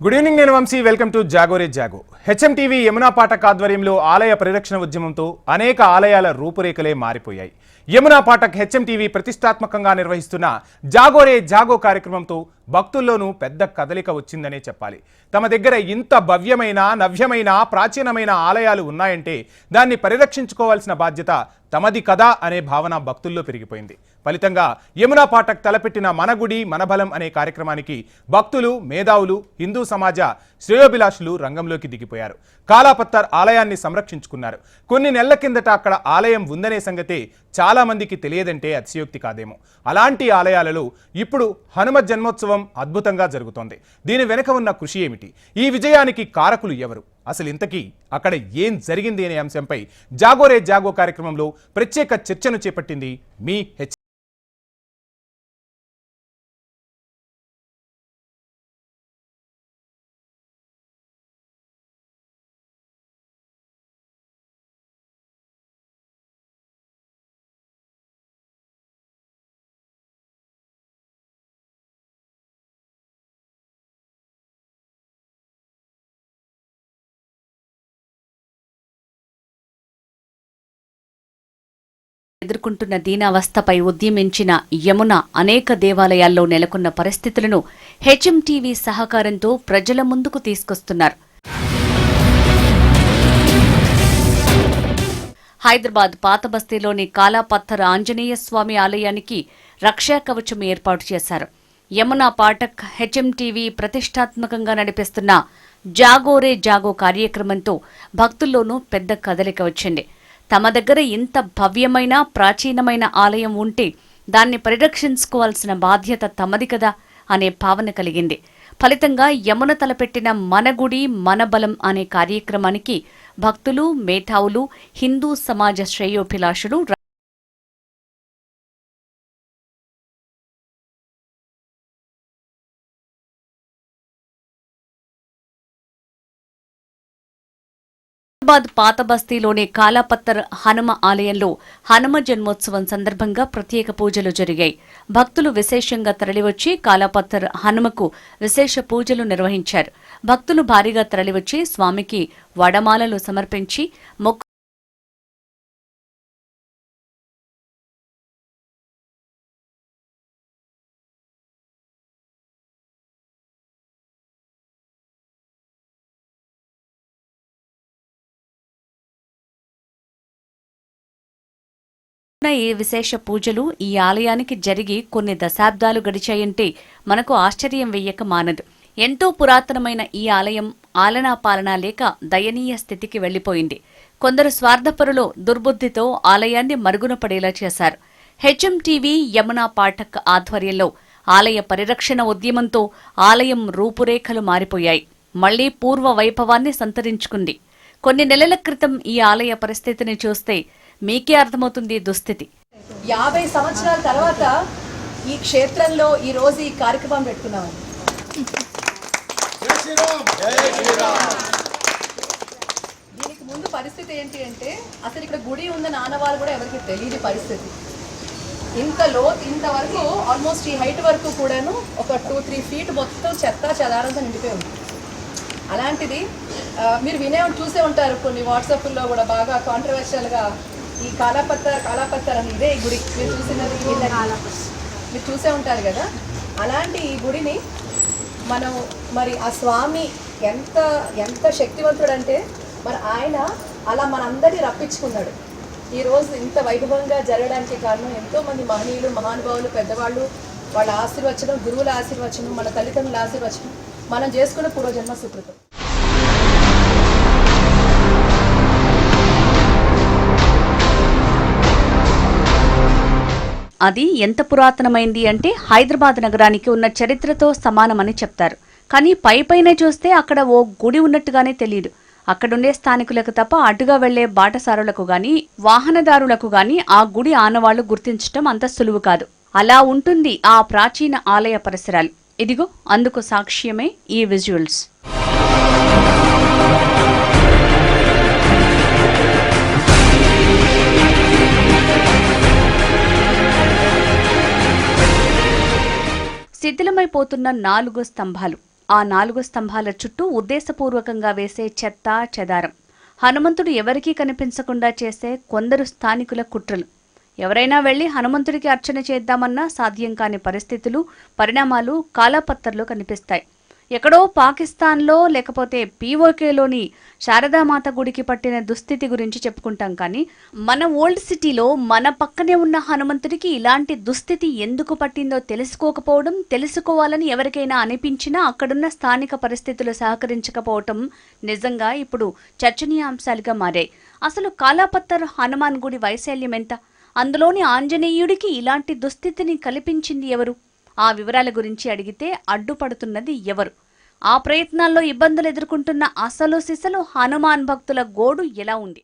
Good evening నేను Vamshi welcome to Jagore Jago. HMTV Yamuna Pathak ఆధ్వర్యంలో ఆలయ పరిరక్షణ ఉద్యమంతో అనేక ఆలయాల రూపురేఖలే మారిపోయాయి. యమునా పాఠక్ హెచ్ఎంటీవీ ప్రతిష్టాత్మకంగా నిర్వహిస్తున్న జాగోరే జాగో కార్యక్రమంతో భక్తుల్లోనూ పెద్ద కదలిక వచ్చిందనే చెప్పాలి. తమ దగ్గర ఇంత భవ్యమైన నవ్యమైన ప్రాచీనమైన ఆలయాలు ఉన్నాయంటే దాన్ని పరిరక్షించుకోవాల్సిన బాధ్యత తమది కదా అనే భావన భక్తుల్లో పెరిగిపోయింది. ఫలితంగా యమునా పాఠక్ తలపెట్టిన మన గుడి మన బలం అనే కార్యక్రమానికి భక్తులు, మేధావులు, హిందూ సమాజ శ్రేయోభిలాషులు రంగంలోకి దిగిపోయారు. కాలాపత్తర్ ఆలయాన్ని సంరక్షించుకున్నారు. కొన్ని నెలల కిందట అక్కడ ఆలయం ఉందనే సంగతే చాలా మందికి తెలియదంటే అతిశయోక్తి కాదేమో. అలాంటి ఆలయాలలో ఇప్పుడు హనుమ జన్మోత్సవం అద్భుతంగా జరుగుతోంది. దీని వెనుక ఉన్న కృషి ఏమిటి? ఈ విజయానికి కారకులు ఎవరు? అసలు ఇంతకీ అక్కడ ఏం జరిగింది అనే అంశంపై జాగోరే జాగో కార్యక్రమంలో ప్రత్యేక చర్చను చేపట్టింది మీ ఎదుర్కొంటున్న దీనావస్థపై ఉద్యమించిన యమున అనేక దేవాలయాల్లో నెలకొన్న పరిస్థితులను హెచ్ఎంటీవీ సహకారంతో ప్రజల ముందుకు తీసుకొస్తున్నారు. హైదరాబాద్ పాతబస్తీలోని కాలాపత్తర్ ఆంజనేయ స్వామి ఆలయానికి రక్షా కవచం ఏర్పాటు చేశారు. యమునా పాఠక్ హెచ్ఎంటీవీ ప్రతిష్టాత్మకంగా నడిపిస్తున్న జాగోరే జాగో కార్యక్రమంతో భక్తుల్లోనూ పెద్ద కదలిక వచ్చింది. తమ దగ్గర ఇంత భవ్యమైన ప్రాచీనమైన ఆలయం ఉంటే దాన్ని పరిరక్షించుకోవాల్సిన బాధ్యత తమది కదా అనే భావన కలిగింది. ఫలితంగా యమున తలపెట్టిన మన గుడి మన బలం అనే కార్యక్రమానికి భక్తులు, మేధావులు, హిందూ సమాజ శ్రేయోభిలాషులు హైదరాబాద్ పాతబస్తీలోని కాలాపత్తర్ హనుమ ఆలయంలో హనుమ జన్మోత్సవం సందర్భంగా ప్రత్యేక పూజలు జరిగాయి. భక్తులు విశేషంగా తరలివచ్చి కాలాపత్తర్ హనుమకు విశేష పూజలు నిర్వహించారు. భక్తులు భారీగా తరలివచ్చి స్వామికి వడమాలలు సమర్పించి మొక్కు ఈ విశేష పూజలు ఈ ఆలయానికి జరిగి కొన్ని దశాబ్దాలు గడిచాయంటే మనకు ఆశ్చర్యం వెయ్యక మానదు. ఎంతో పురాతనమైన ఈ ఆలయం ఆలనా పాలనా లేక దయనీయ స్థితికి వెళ్లిపోయింది. కొందరు స్వార్థపరులు దుర్బుద్ధితో ఆలయాన్ని మరుగున పడేలా చేశారు. హెచ్ఎంటీవీ యమునా పాఠక్ ఆధ్వర్యంలో ఆలయ పరిరక్షణ ఉద్యమంతో ఆలయం రూపురేఖలు మారిపోయాయి. మళ్లీ పూర్వ వైభవాన్ని సంతరించుకుంది. కొన్ని నెలల క్రితం ఈ ఆలయ పరిస్థితిని చూస్తే మీకే అర్థమవుతుంది దుస్థితి. 50 సంవత్సరాల తర్వాత ఈ క్షేత్రంలో ఈ రోజు ఈ కార్యక్రమం పెట్టుకున్నాము. దీనికి ముందు పరిస్థితి ఏంటి అంటే అసలు ఇక్కడ గుడి ఉందని ఆనవాళ్ళు కూడా ఎవరికి తెలియని పరిస్థితి. ఇంతవరకు ఆల్మోస్ట్ ఈ హైట్ వరకు కూడాను ఒక 2-3 ఫీట్ మొత్తం చెత్త చెదారంతో నిండిపోయి ఉంది. అలాంటిది మీరు చూసే ఉంటారు కొన్ని వాట్సాప్లో కూడా బాగా కాంట్రవర్షియల్గా ఈ కాలాపత్తర్ అని ఇదే ఈ గుడి మీరు చూసినది మీరు చూసే ఉంటారు కదా. అలాంటి ఈ గుడిని మనం మరి ఆ స్వామి ఎంత శక్తివంతుడంటే మరి ఆయన అలా మనందరినీ రప్పించుకున్నాడు. ఈరోజు ఇంత వైభవంగా జరగడానికి కారణం ఎంతోమంది మహనీయులు, మహానుభావులు, పెద్దవాళ్ళు, వాళ్ళ ఆశీర్వచనం, గురువుల ఆశీర్వచనం, మన తల్లిదండ్రుల ఆశీర్వచనం, మనం చేసుకున్న పూర్వజన్మ సుకృతం. అది ఎంత పురాతనమైంది అంటే హైదరాబాద్ నగరానికి ఉన్న చరిత్రతో సమానమని చెప్తారు. కానీ పైపైనే చూస్తే అక్కడ ఓ గుడి ఉన్నట్టుగానే తెలియదు. అక్కడుండే స్థానికులకు తప్ప అటుగా వెళ్లే బాటసారులకు గాని వాహనదారులకు గాని ఆ గుడి ఆనవాళ్లు గుర్తించటం అంత సులువు కాదు. అలా ఉంటుంది ఆ ప్రాచీన ఆలయ పరిసరాలు. ఇదిగో అందుకు సాక్ష్యమే ఈ విజువల్స్. శిథిలమైపోతున్న 4 స్తంభాలు, ఆ 4 స్తంభాల చుట్టూ ఉద్దేశపూర్వకంగా వేసే చెత్త చెదారం, హనుమంతుడు ఎవరికీ కనిపించకుండా చేసే కొందరు స్థానికుల కుట్రలు, ఎవరైనా వెళ్లి హనుమంతుడికి అర్చన చేద్దామన్నా సాధ్యం కాని పరిస్థితులు, పరిణామాలు కాలాపత్తర్లో కనిపిస్తాయి. ఎక్కడో పాకిస్తాన్లో లేకపోతే పీఓకేలోని శారదామాత గుడికి పట్టిన దుస్థితి గురించి చెప్పుకుంటాం, కానీ మన ఓల్డ్ సిటీలో మన పక్కనే ఉన్న హనుమంతుడికి ఇలాంటి దుస్థితి ఎందుకు పట్టిందో తెలుసుకోకపోవడం, తెలుసుకోవాలని ఎవరికైనా అనిపించినా అక్కడున్న స్థానిక పరిస్థితులు సహకరించకపోవటం నిజంగా ఇప్పుడు చర్చనీయాంశాలుగా మారాయి. అసలు కాలాపత్తర్ హనుమాన్ గుడి వైశాల్యం ఎంత? అందులోని ఆంజనేయుడికి ఇలాంటి దుస్థితిని కల్పించింది ఎవరు? ఆ వివరాల గురించి అడిగితే అడ్డుపడుతున్నది ఎవరు? ఆ ప్రయత్నాల్లో ఇబ్బందులు ఎదుర్కొంటున్న అసలు సిసలు హనుమాన్ భక్తుల గోడు ఎలా ఉంది?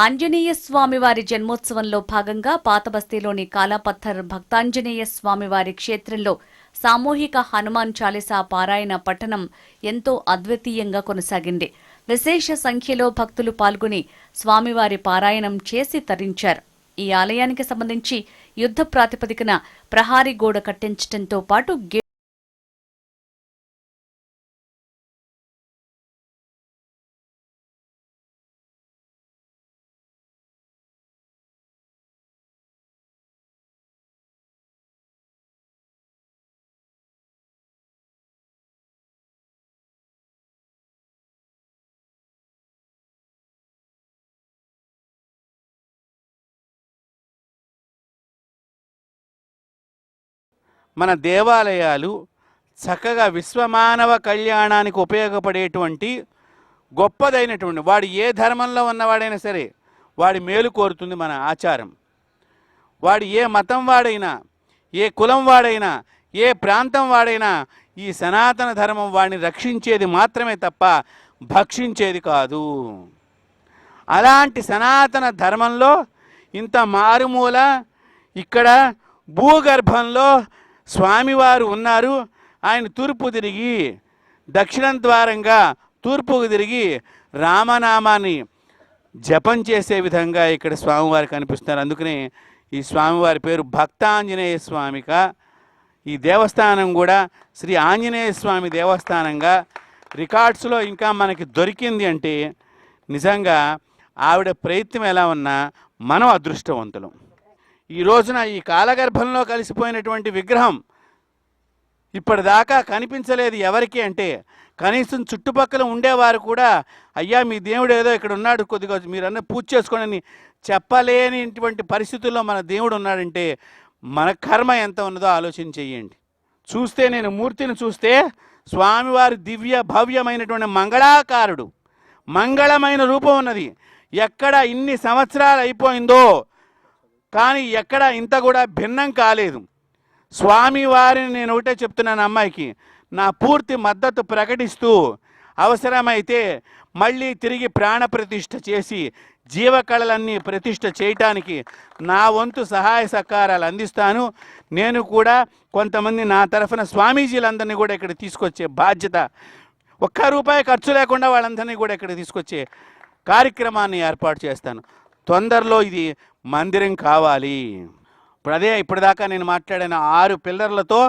ఆంజనేయ స్వామివారి జన్మోత్సవంలో భాగంగా పాతబస్తీలోని కాలాపత్తర్ భక్తాంజనేయ స్వామివారి క్షేత్రంలో సామూహిక హనుమాన్ చాలీసా పారాయణ పఠనం ఎంతో అద్వితీయంగా కొనసాగింది. విశేష సంఖ్యలో భక్తులు పాల్గొని స్వామివారి పారాయణం చేసి తరించారు. ఈ ఆలయానికి సంబంధించి యుద్ధ ప్రాతిపదికన ప్రహారీ గోడ కట్టించడంతో పాటు మన దేవాలయాలు చక్కగా విశ్వమానవ కళ్యాణానికి ఉపయోగపడేటువంటి గొప్పదైనటువంటి, వాడు ఏ ధర్మంలో ఉన్నవాడైనా సరే వాడి మేలు కోరుతుంది మన ఆచారం. వాడు ఏ మతం వాడైనా, ఏ కులం వాడైనా, ఏ ప్రాంతం వాడైనా ఈ సనాతన ధర్మం వాడిని రక్షించేది మాత్రమే తప్ప భక్షించేది కాదు. అలాంటి సనాతన ధర్మంలో ఇంత మారుమూల ఇక్కడ భూగర్భంలో స్వామివారు ఉన్నారు. ఆయన తూర్పు తిరిగి దక్షిణం ద్వారంగా తూర్పుకు తిరిగి రామనామాన్ని జపం చేసే విధంగా ఇక్కడ స్వామివారు కనిపిస్తున్నారు. అందుకనే ఈ స్వామివారి పేరు భక్తాంజనేయ స్వామిక. ఈ దేవస్థానం కూడా శ్రీ ఆంజనేయ స్వామి దేవస్థానంగా రికార్డ్స్లో ఇంకా మనకి దొరికింది అంటే నిజంగా ఆవిడ ప్రయత్నం ఎలా ఉన్నా మనం అదృష్టవంతులం. ఈ రోజున ఈ కాలగర్భంలో కలిసిపోయినటువంటి విగ్రహం ఇప్పటిదాకా కనిపించలేదు ఎవరికి అంటే, కనీసం చుట్టుపక్కల ఉండేవారు కూడా అయ్యా మీ దేవుడు ఏదో ఇక్కడ ఉన్నాడు, కొద్దిగా మీరన్నా పూజ చేసుకోండి అని చెప్పలేనిటువంటి పరిస్థితుల్లో మన దేవుడు ఉన్నాడంటే మన కర్మ ఎంత ఉన్నదో ఆలోచన చెయ్యండి. చూస్తే నేను మూర్తిని చూస్తే స్వామివారి దివ్య భవ్యమైనటువంటి మంగళాకారుడు, మంగళమైన రూపం ఉన్నది. ఎక్కడ ఇన్ని సంవత్సరాలు అయిపోయిందో కానీ ఎక్కడ ఇంత కూడా భిన్నం కాలేదు. స్వామివారిని నేను ఒకటే చెప్తున్నాను అమ్మాయికి, నా పూర్తి మద్దతు ప్రకటిస్తూ అవసరమైతే మళ్ళీ తిరిగి ప్రాణప్రతిష్ఠ చేసి జీవకళలన్నీ ప్రతిష్ఠ చేయటానికి నా వంతు సహాయ సహకారాలు అందిస్తాను. నేను కూడా కొంతమంది నా తరఫున స్వామీజీలందరినీ కూడా ఇక్కడ తీసుకొచ్చే బాధ్యత, ₹1 ఖర్చు లేకుండా వాళ్ళందరినీ కూడా ఇక్కడ తీసుకొచ్చే కార్యక్రమాన్ని ఏర్పాటు చేస్తాను. తొందరలో ఇది మందిరం కావాలి. ఇప్పటిదాకా నేను మాట్లాడిన 6 పిల్లర్లతో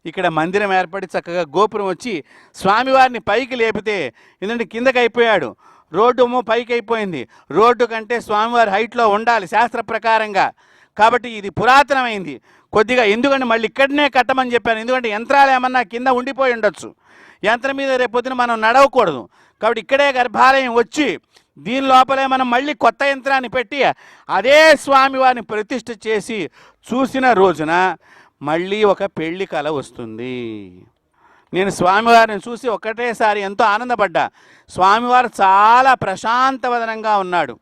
ఇక్కడ మందిరం ఏర్పడి చక్కగా గోపురం వచ్చి స్వామివారిని పైకి లేపితే, ఎందుకంటే కిందకి అయిపోయాడు, రోడ్డు పైకి అయిపోయింది. రోడ్డు కంటే స్వామివారి హైట్లో ఉండాలి శాస్త్ర ప్రకారంగా. కాబట్టి ఇది పురాతనమైంది కొద్దిగా. ఎందుకంటే మళ్ళీ ఇక్కడనే కట్టమని చెప్పాను, ఎందుకంటే యంత్రాలు ఏమన్నా కింద ఉండిపోయి ఉండొచ్చు, యంత్రం మీద రేపొద్దున మనం నడవకూడదు. కాబట్టి ఇక్కడే గర్భాలయం వచ్చి దీని లోపలే మనం మళ్ళీ కొత్త యంత్రాన్ని పెట్టి అదే స్వామివారిని ప్రతిష్ఠ చేసి చూసిన రోజున మళ్ళీ ఒక పెళ్లి కల వస్తుంది. నేను స్వామివారిని చూసి ఒకటేసారి ఎంతో ఆనందపడ్డా. స్వామివారు చాలా ప్రశాంతవదనంగా ఉన్నాడు,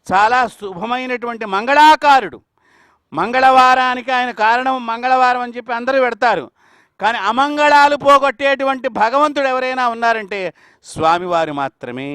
చాలా శుభమైనటువంటి మంగళాకారుడు. మంగళవారానికి ఆయన కారణం మంగళవారం అని చెప్పి అందరూ పెడతారు, కానీ అమంగళాలు పోగొట్టేటువంటి భగవంతుడు ఎవరైనా ఉన్నారంటే స్వామివారు మాత్రమే.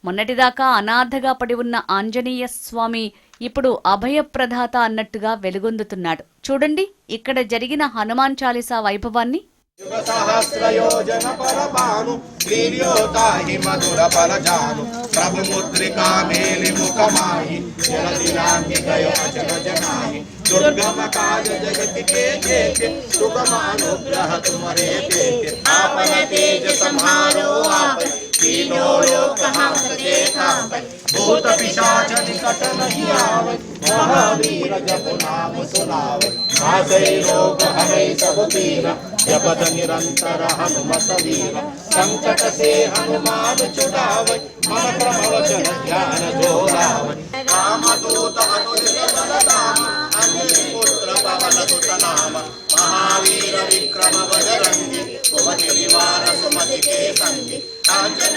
మొన్నటిదాకా అనాథగా పడి ఉన్న ఆంజనేయ స్వామి ఇప్పుడు అభయప్రదాత అన్నట్టుగా వెలుగొందుతున్నాడు. చూడండి ఇక్కడ జరిగిన హనుమాన్ చాలీసా వైభవాన్ని. सहस्रयोजन परमाणु वीर्योताहि मधुर फलजानु प्रभु मुद्रिका मेलि मुखमाहि जलदिलांगि गय अचल जनाहि दुर्गम काज जगत के जेते सुगमानुग्रह तुम्हारे देते आपन तेज संहारो आप तीनों लोक हांकते कांपै भूत पिशाच निकट नहीं आवै महावीर जप नाम सुनावै नासै रोग हरै सब पीरा जपत निरंतर हनुमत वीर संकट से हनुमान छुड़ावै मन क्रम वचन ध्यान जोड़ावै रामदूत अनुदित बलधाम अंजनी पुत्र पवन सुत नाम महावीर विक्रम बजरंगी कुमति निवार सुमति के संगी कांचन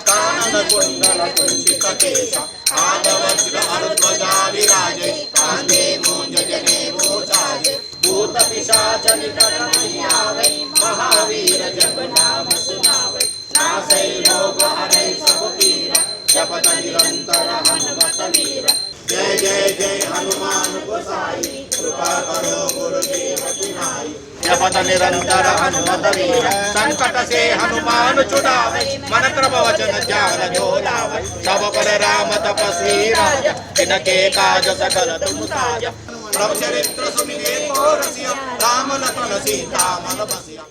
कानन कुंडल कुंचित केश आदवज्र अरुध्वजा विराजे कांधे मूंज जनेऊ साजे भूत पिशाच निकट नहीं आवै महावीर जप नाम सुनावै नासै रोग हरै सब पीरा जपत निरंतर हनुमत वीरा जय जय जय हनुमान गोसाई कृपा करो गुरुदेव की नाई जपत निरंतर हनुमत वीरा संकट से हनुमान छुड़ावे मन क्रम वचन ध्यान जो लावे सब पर राम तपस्वी राजा इनके काज सकल तुम साजा प्रभु चरित्र सुनिए को रसिया राम लखन सीता मन बसिया।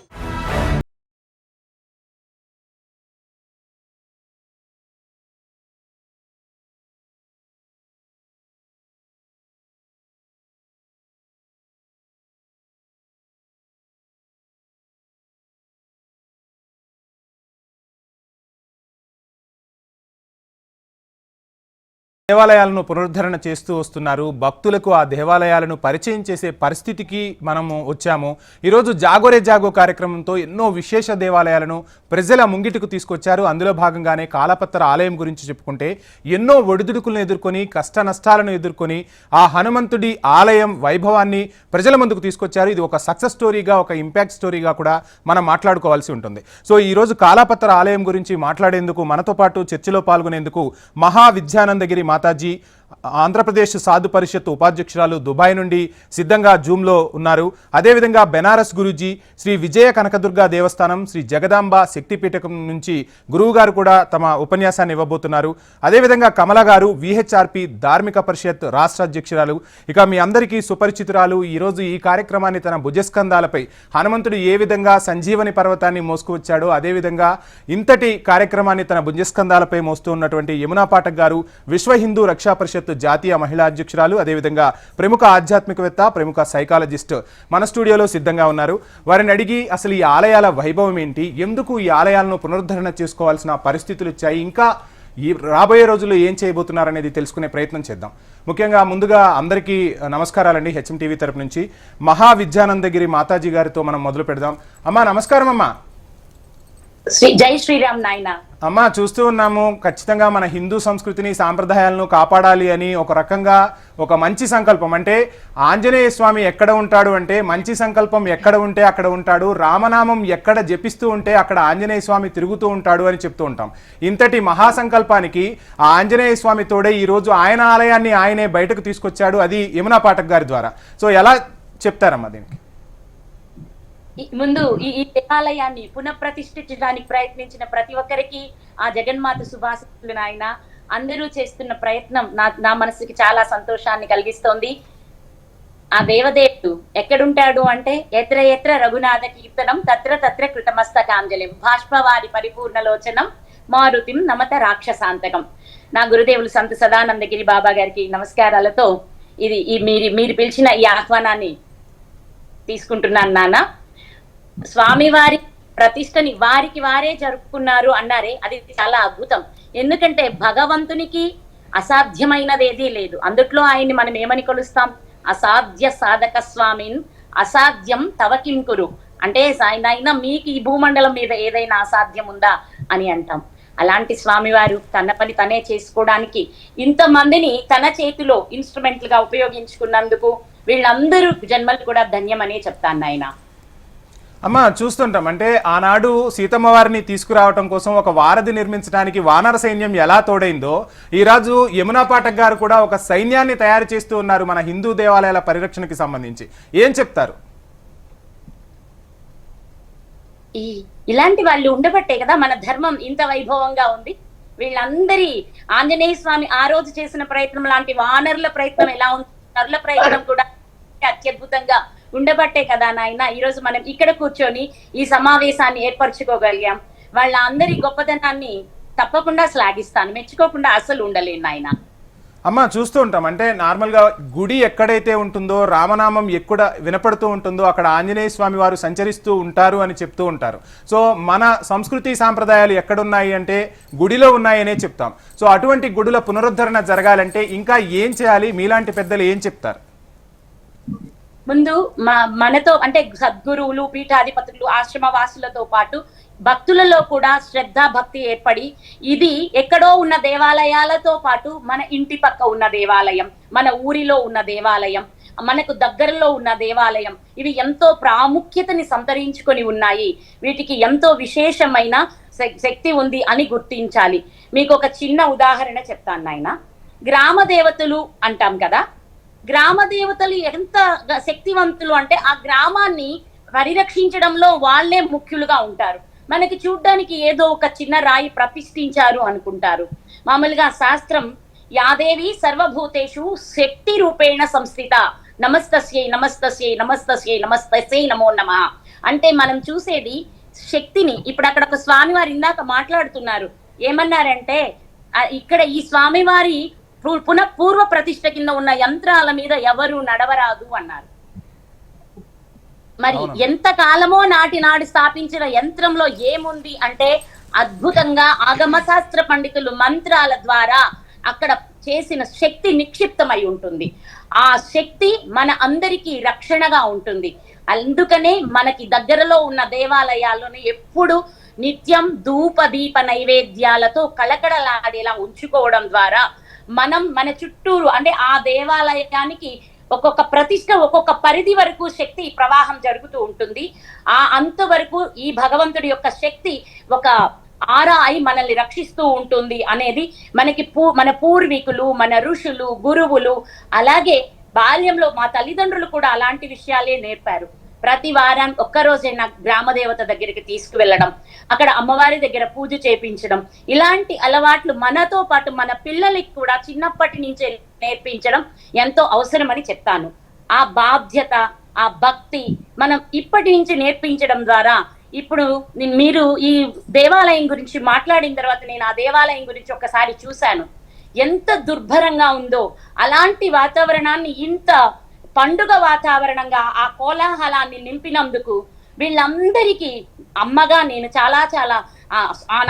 దేవాలయాలను పునరుద్ధరణ చేస్తూ వస్తున్నారు. భక్తులకు ఆ దేవాలయాలను పరిచయం చేసే పరిస్థితికి మనము వచ్చాము. ఈరోజు జాగోరే జాగో కార్యక్రమంతో ఎన్నో విశేష దేవాలయాలను ప్రజల ముంగిటికి తీసుకొచ్చారు. అందులో భాగంగానే కాలపత్ర ఆలయం గురించి చెప్పుకుంటే ఎన్నో ఒడిదుడుకులను ఎదుర్కొని కష్ట నష్టాలను ఎదుర్కొని ఆ హనుమంతుడి ఆలయం వైభవాన్ని ప్రజల ముందుకు తీసుకొచ్చారు. ఇది ఒక సక్సెస్ స్టోరీగా, ఒక ఇంపాక్ట్ స్టోరీగా కూడా మనం మాట్లాడుకోవాల్సి ఉంటుంది. సో ఈరోజు కాలపత్ర ఆలయం గురించి మాట్లాడేందుకు మనతో పాటు చర్చలో పాల్గొనేందుకు మహా విద్యానందగిరి మాతాజీ, ఆంధ్రప్రదేశ్ సాధు పరిషత్ ఉపాధ్యక్షురాలు దుబాయ్ నుండి సిద్ధంగా జూమ్లో ఉన్నారు. అదేవిధంగా బెనారస్ గురూజీ, శ్రీ విజయ కనకదుర్గ దేవస్థానం, శ్రీ జగదాంబ శక్తిపీఠకం నుంచి గురువు గారు కూడా తమ ఉపన్యాసాన్ని ఇవ్వబోతున్నారు. అదేవిధంగా కమల గారు విహెచ్ఆర్పి ధార్మిక పరిషత్ రాష్ట్ర అధ్యక్షురాలు. ఇక మీ అందరికీ సుపరిచితురాలు. ఈరోజు ఈ కార్యక్రమాన్ని తన భుజస్కంధాలపై హనుమంతుడు ఏ విధంగా సంజీవని పర్వతాన్ని మోసుకువచ్చాడో అదేవిధంగా ఇంతటి కార్యక్రమాన్ని తన భుజస్కంధాలపై మోస్తూ ఉన్నటువంటి యమునా పాఠక్ గారు విశ్వ హిందూ రక్షా పరిషత్ జాతీయ మహిళా అధ్యక్షురాలు, అదేవిధంగా ప్రముఖ ఆధ్యాత్మికవేత్త, ప్రముఖ సైకాలజిస్ట్ మన స్టూడియోలో సిద్ధంగా ఉన్నారు. వారిని అడిగి అసలు ఈ ఆలయాల వైభవం ఏంటి, ఎందుకు ఈ ఆలయాలను పునరుద్ధరణ చేసుకోవాల్సిన పరిస్థితులు వచ్చాయి, ఇంకా ఈ రాబోయే రోజుల్లో ఏం చేయబోతున్నారనేది తెలుసుకునే ప్రయత్నం చేద్దాం. ముఖ్యంగా ముందుగా అందరికీ నమస్కారాలండి. హెచ్ఎం టీవీ తరపు నుంచి మహా విద్యానందగిరి మాతాజీ గారితో మనం మొదలు పెడదాం. అమ్మా నమస్కారం. అమ్మా జై శ్రీరామ్ నాయన. అమ్మా చూస్తూ ఉన్నాము, ఖచ్చితంగా మన హిందూ సంస్కృతిని సాంప్రదాయాలను కాపాడాలి అని ఒక రకంగా ఒక మంచి సంకల్పం. అంటే ఆంజనేయ స్వామి ఎక్కడ ఉంటాడు అంటే మంచి సంకల్పం ఎక్కడ ఉంటే అక్కడ ఉంటాడు, రామనామం ఎక్కడ జపిస్తూ ఉంటే అక్కడ ఆంజనేయ స్వామి తిరుగుతూ ఉంటాడు అని చెప్తూ ఉంటాం. ఇంతటి మహాసంకల్పానికి ఆ ఆంజనేయ స్వామి తోడే ఈరోజు ఆయన ఆలయాన్ని ఆయనే బయటకు తీసుకొచ్చాడు, అది యమునా పాఠక్ గారి ద్వారా. సో ఎలా చెప్తారమ్మా దీనికి? ముందు ఈ దేవాలయాన్ని పునఃప్రతిష్ఠించడానికి ప్రయత్నించిన ప్రతి ఒక్కరికి ఆ జగన్మాత శుభాశీస్సులు నాయన. అందరూ చేస్తున్న ప్రయత్నం నా మనసుకి చాలా సంతోషాన్ని కలిగిస్తోంది. ఆ దేవదేవుడు ఎక్కడుంటాడు అంటే ఎత్ర ఎత్ర రఘునాథ కీర్తనం తత్ర తత్ర కృతమస్తకాంజలిం బాష్పవారి పరిపూర్ణలోచనం మారుతిం నమత రాక్షసాంతకం. నా గురుదేవులు సంత సదానందగిరి బాబా గారికి నమస్కారాలతో మీరు పిలిచిన ఈ ఆహ్వానాన్ని తీసుకుంటున్నాను నాన్న. స్వామివారి ప్రతిష్టని వారికి వారే జరుపుకున్నారు అన్నారే, అది చాలా అద్భుతం. ఎందుకంటే భగవంతునికి అసాధ్యమైనది ఏదీ లేదు. అందుట్లో ఆయన్ని మనం ఏమని కొలుస్తాం? అసాధ్య సాధక స్వామిన్ అసాధ్యం తవ కింకురు అంటే ఆయన మీకు ఈ భూమండలం మీద ఏదైనా అసాధ్యం ఉందా అని అంటాం. అలాంటి స్వామివారు తన పని తనే చేసుకోవడానికి ఇంతమందిని తన చేతిలో ఇన్స్ట్రుమెంట్లుగా ఉపయోగించుకున్నందుకు వీళ్ళందరూ జన్మలు కూడా ధన్యమనే చెప్తాను నాయన. అమ్మ చూస్తుంటాం, అంటే ఆనాడు సీతమ్మ వారిని తీసుకురావటం కోసం ఒక వారధి నిర్మించడానికి వానర సైన్యం ఎలా తోడైందో ఈరోజు యమునా పాఠక్ గారు కూడా ఒక సైన్యాన్ని తయారు చేస్తూ ఉన్నారు మన హిందూ దేవాలయాల పరిరక్షణకి సంబంధించి. ఏం చెప్తారు? ఈ ఇలాంటి వాళ్ళు ఉండబట్టే కదా మన ధర్మం ఇంత వైభవంగా ఉంది. వీళ్ళందరి ఆంజనేయ స్వామి ఆ రోజు చేసిన ప్రయత్నం లాంటి వానరుల ప్రయత్నం ఎలా ఉంది, నరుల ప్రయత్నం కూడా అత్యద్భుతంగా ఉండబట్టే కదా నాయన ఈ రోజు మనం ఇక్కడ కూర్చొని ఈ సమావేశాన్ని ఏర్పరచుకోగలిగాం. వాళ్ళ అందరి గొప్పతనాన్ని తప్పకుండా శ్లాఘిస్తాను, మెచ్చుకోకుండా అసలు ఉండలేను నాయన. అమ్మ, చూస్తూ ఉంటాం అంటే నార్మల్గా గుడి ఎక్కడైతే ఉంటుందో, రామనామం ఎక్కడ వినపడుతూ ఉంటుందో అక్కడ ఆంజనేయ స్వామి వారు సంచరిస్తూ ఉంటారు అని చెప్తూ ఉంటారు. సో మన సంస్కృతి సాంప్రదాయాలు ఎక్కడున్నాయి అంటే గుడిలో ఉన్నాయనే చెప్తాం. సో అటువంటి గుడుల పునరుద్ధరణ జరగాలంటే ఇంకా ఏం చేయాలి? మీలాంటి పెద్దలు ఏం చెప్తారు? ముందు మనతో అంటే సద్గురువులు, పీఠాధిపతులు, ఆశ్రమ వాసులతో పాటు భక్తులలో కూడా శ్రద్ధ భక్తి ఏర్పడి, ఇది ఎక్కడో ఉన్న దేవాలయాలతో పాటు మన ఇంటి పక్క ఉన్న దేవాలయం, మన ఊరిలో ఉన్న దేవాలయం, మనకు దగ్గరలో ఉన్న దేవాలయం, ఇవి ఎంతో ప్రాముఖ్యతని సంతరించుకొని ఉన్నాయి. వీటికి ఎంతో విశేషమైన శక్తి ఉంది అని గుర్తించాలి. మీకు ఒక చిన్న ఉదాహరణ చెప్తాను నాయన. గ్రామ దేవతలు అంటాం కదా, గ్రామ దేవతలు ఎంత శక్తివంతులు అంటే ఆ గ్రామాన్ని పరిరక్షించడంలో వాళ్ళే ముఖ్యులుగా ఉంటారు. మనకి చూడ్డానికి ఏదో ఒక చిన్న రాయి ప్రతిష్ఠించారు అనుకుంటారు. మామూలుగా శాస్త్రం యాదేవి సర్వభూతేషు శక్తి రూపేణ సంస్థిత నమస్తస్యై నమస్తస్యై నమస్తస్యై నమస్తస్యై నమో నమః అంటే మనం చూసేది శక్తిని. ఇప్పుడు అక్కడ ఒక స్వామివారు ఇందాక మాట్లాడుతున్నారు, ఏమన్నారంటే ఇక్కడ ఈ స్వామివారి పూర్వ ప్రతిష్ఠ కింద ఉన్న యంత్రాల మీద ఎవరు నడవరాదు అన్నారు. మరి ఎంత కాలమో నాటి స్థాపించిన యంత్రంలో ఏముంది అంటే అద్భుతంగా ఆగమశాస్త్ర పండితులు మంత్రాల ద్వారా అక్కడ చేసిన శక్తి నిక్షిప్తమై ఉంటుంది. ఆ శక్తి మన అందరికీ రక్షణగా ఉంటుంది. అందుకనే మనకి దగ్గరలో ఉన్న దేవాలయాల్లోనే ఎప్పుడు నిత్యం ధూప దీప నైవేద్యాలతో కళకళలాడేలా ఉంచుకోవడం ద్వారా మనం మన చుట్టూరు అంటే ఆ దేవాలయానికి ఒక్కొక్క ప్రతిష్ట ఒక్కొక్క పరిధి వరకు శక్తి ప్రవాహం జరుగుతూ ఉంటుంది. ఆ అంతవరకు ఈ భగవంతుడి యొక్క శక్తి ఒక ఆరా అయి మనల్ని రక్షిస్తూ ఉంటుంది అనేది మనకి మన పూర్వీకులు, మన ఋషులు, గురువులు, అలాగే బాల్యంలో మా తల్లిదండ్రులు కూడా అలాంటి విషయాలే నేర్పారు. ప్రతి వారానికి ఒక్కరోజైనా గ్రామ దేవత దగ్గరికి తీసుకువెళ్ళడం, అక్కడ అమ్మవారి దగ్గర పూజ చేపించడం, ఇలాంటి అలవాట్లు మనతో పాటు మన పిల్లలకి కూడా చిన్నప్పటి నుంచే నేర్పించడం ఎంతో అవసరమని చెప్తాను. ఆ బాధ్యత, ఆ భక్తి మనం ఇప్పటి నుంచి నేర్పించడం ద్వారా ఇప్పుడు మీరు ఈ దేవాలయం గురించి మాట్లాడిన తర్వాత నేను ఆ దేవాలయం గురించి ఒకసారి చూశాను. ఎంత దుర్భరంగా ఉందో అలాంటి వాతావరణాన్ని ఇంత పండుగ వాతావరణంగా ఆ కోలాహలాన్ని నింపినందుకు వీళ్ళందరికీ అమ్మగా నేను చాలా చాలా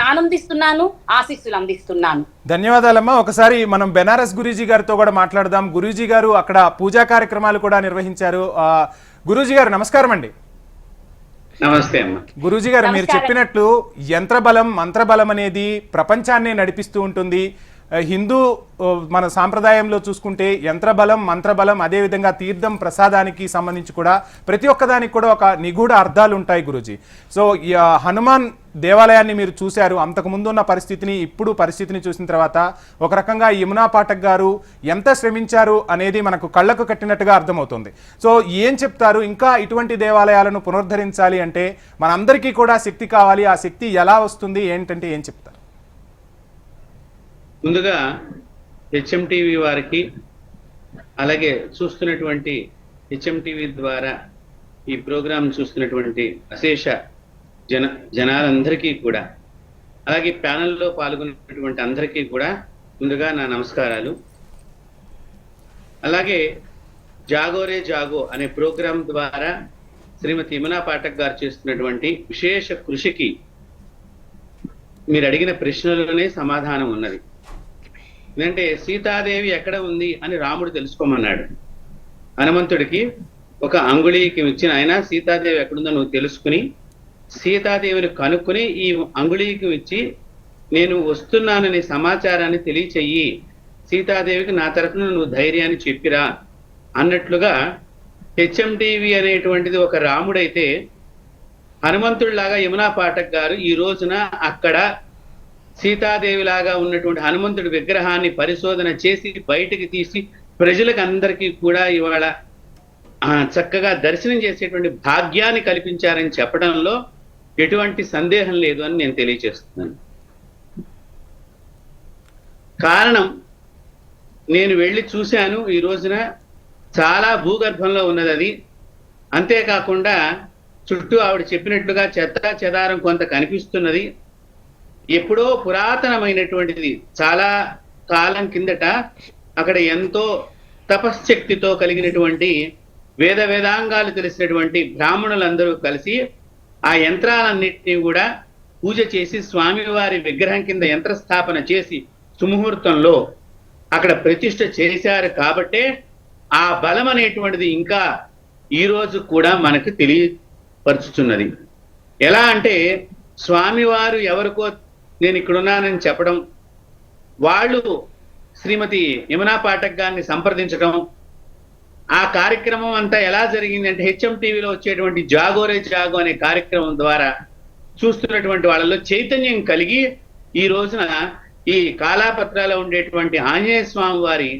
ఆనందిస్తున్నాను, ఆశీస్సులు అందిస్తున్నాను. ధన్యవాదాలమ్మా. ఒకసారి మనం బెనారస్ గురూజీ గారితో కూడా మాట్లాడదాం. గురూజీ గారు అక్కడ పూజా కార్యక్రమాలు కూడా నిర్వహించారు. గురూజీ గారు నమస్కారం అండి. నమస్తే అమ్మ. గురూజీ గారు, మీరు చెప్పినట్లు యంత్రబలం, మంత్రబలం అనేది ప్రపంచాన్ని నడిపిస్తూ ఉంటుంది. హిందూ మన సాంప్రదాయంలో చూసుకుంటే యంత్రబలం, మంత్రబలం, అదేవిధంగా తీర్థం ప్రసాదానికి సంబంధించి కూడా ప్రతి ఒక్కదానికి కూడా ఒక నిగూఢ అర్థాలు ఉంటాయి గురూజీ. సో హనుమాన్ దేవాలయాన్ని మీరు చూశారు, అంతకుముందు ఉన్న పరిస్థితిని ఇప్పుడు పరిస్థితిని చూసిన తర్వాత ఒక రకంగా యమునా పాఠక్ గారు ఎంత శ్రమించారు అనేది మనకు కళ్ళకు కట్టినట్టుగా అర్థమవుతుంది. సో ఏం చెప్తారు? ఇంకా ఇటువంటి దేవాలయాలను పునరుద్ధరించాలి అంటే మనందరికీ కూడా శక్తి కావాలి. ఆ శక్తి ఎలా వస్తుంది ఏంటంటే ఏం చెప్తారు? ముందుగా హెచ్ఎంటీవీ వారికి, అలాగే చూస్తున్నటువంటి హెచ్ఎంటీవీ ద్వారా ఈ ప్రోగ్రాం చూస్తున్నటువంటి అశేష జనాలందరికీ కూడా, అలాగే ప్యానెల్లో పాల్గొన్నటువంటి అందరికీ కూడా ముందుగా నా నమస్కారాలు. అలాగే జాగోరే జాగో అనే ప్రోగ్రాం ద్వారా శ్రీమతి యమునా పాఠక్ గారు చేస్తున్నటువంటి విశేష కృషికి మీరు అడిగిన ప్రశ్నలోనే సమాధానం ఉన్నది. ఎందుకంటే సీతాదేవి ఎక్కడ ఉంది అని రాముడు తెలుసుకోమన్నాడు. హనుమంతుడికి ఒక అంగుళీకి ఇచ్చిన ఆయన సీతాదేవి ఎక్కడుందో నువ్వు తెలుసుకుని సీతాదేవిని కనుక్కుని ఈ అంగుళీకి ఇచ్చి నేను వస్తున్నాననే సమాచారాన్ని తెలియచెయ్యి, సీతాదేవికి నా తరఫున నువ్వు ధైర్యాన్ని చెప్పిరా అన్నట్లుగా హెచ్ఎంటీవీ అనేటువంటిది ఒక రాముడైతే హనుమంతుడిలాగా యమునా పాఠక్ గారు ఈ రోజున అక్కడ సీతాదేవి లాగా ఉన్నటువంటి హనుమంతుడి విగ్రహాన్ని పరిశోధన చేసి బయటికి తీసి ప్రజలకు అందరికీ కూడా ఇవాళ చక్కగా దర్శనం చేసేటువంటి భాగ్యాన్ని కల్పించారని చెప్పడంలో ఎటువంటి సందేహం లేదు అని నేను తెలియజేస్తున్నాను. కారణం, నేను వెళ్ళి చూశాను. ఈ రోజున చాలా భూగర్భంలో ఉన్నది అది. అంతేకాకుండా చుట్టూ ఆవిడ చెప్పినట్లుగా చెత్త చెదారం కొంత కనిపిస్తున్నది. ఎప్పుడో పురాతనమైనటువంటిది, చాలా కాలం కిందట అక్కడ ఎంతో తపశ్శక్తితో కలిగినటువంటి వేదాంగాలు తెలిసినటువంటి బ్రాహ్మణులందరూ కలిసి ఆ యంత్రాలన్నింటినీ కూడా పూజ చేసి స్వామివారి విగ్రహం కింద యంత్రస్థాపన చేసి సుముహూర్తంలో అక్కడ ప్రతిష్ఠ చేశారు. కాబట్టే ఆ బలం అనేటువంటిది ఇంకా ఈ రోజు కూడా మనకు తెలియపరుచుతున్నది. ఎలా అంటే, స్వామివారు ఎవరికో నేను ఇక్కడున్నానని చెప్పడం, వాళ్ళు శ్రీమతి యమునా పాఠక్ గారిని సంప్రదించడం, ఆ కార్యక్రమం అంతా ఎలా జరిగింది అంటే హెచ్ఎం టీవీలో వచ్చేటువంటి జాగోరే జాగో అనే కార్యక్రమం ద్వారా చూస్తున్నటువంటి వాళ్ళలో చైతన్యం కలిగి ఈ రోజున ఈ కాలాపత్రాలో ఉండేటువంటి ఆంజనేయ స్వామి వారి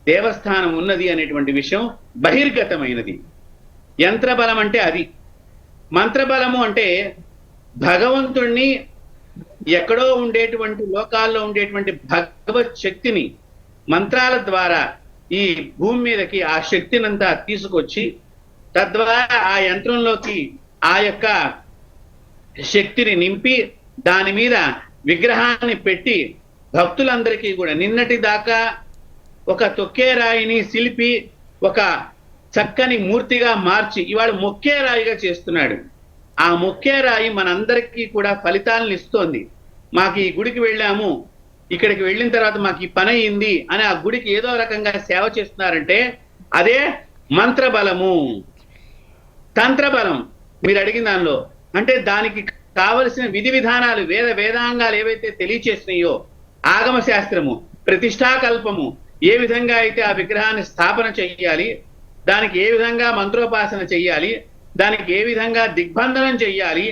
దేవస్థానం ఉన్నది అనేటువంటి విషయం బహిర్గతమైనది. యంత్రబలం అంటే అది. మంత్రబలము అంటే భగవంతుణ్ణి ఎక్కడో ఉండేటువంటి లోకాల్లో ఉండేటువంటి భగవత్ శక్తిని మంత్రాల ద్వారా ఈ భూమి మీదకి ఆ శక్తినంతా తీసుకొచ్చి తద్వారా ఆ యంత్రంలోకి ఆ యొక్క శక్తిని నింపి దాని మీద విగ్రహాన్ని పెట్టి భక్తులందరికీ కూడా నిన్నటి దాకా ఒక తొక్కే రాయిని శిల్పి ఒక చక్కని మూర్తిగా మార్చి ఇవాళ మొక్కే రాయిగా చేస్తున్నాడు. ఆ మొక్కే రాయి మనందరికీ కూడా ఫలితాలను ఇస్తోంది. మాకు ఈ గుడికి వెళ్ళాము, ఇక్కడికి వెళ్ళిన తర్వాత మాకు ఈ పని అయింది అని ఆ గుడికి ఏదో రకంగా సేవ చేస్తున్నారంటే అదే మంత్రబలము. తంత్రబలం మీరు అడిగిన దానిలో అంటే దానికి కావలసిన విధి విధానాలు వేదాంగాలు ఏవైతే తెలియచేసినాయో, ఆగమ శాస్త్రము, ప్రతిష్టాకల్పము, ఏ విధంగా అయితే ఆ విగ్రహాన్ని స్థాపన చెయ్యాలి, దానికి ఏ విధంగా మంత్రోపాసన చెయ్యాలి, దానికి ఏ విధంగా దిగ్బంధనం చెయ్యాలి,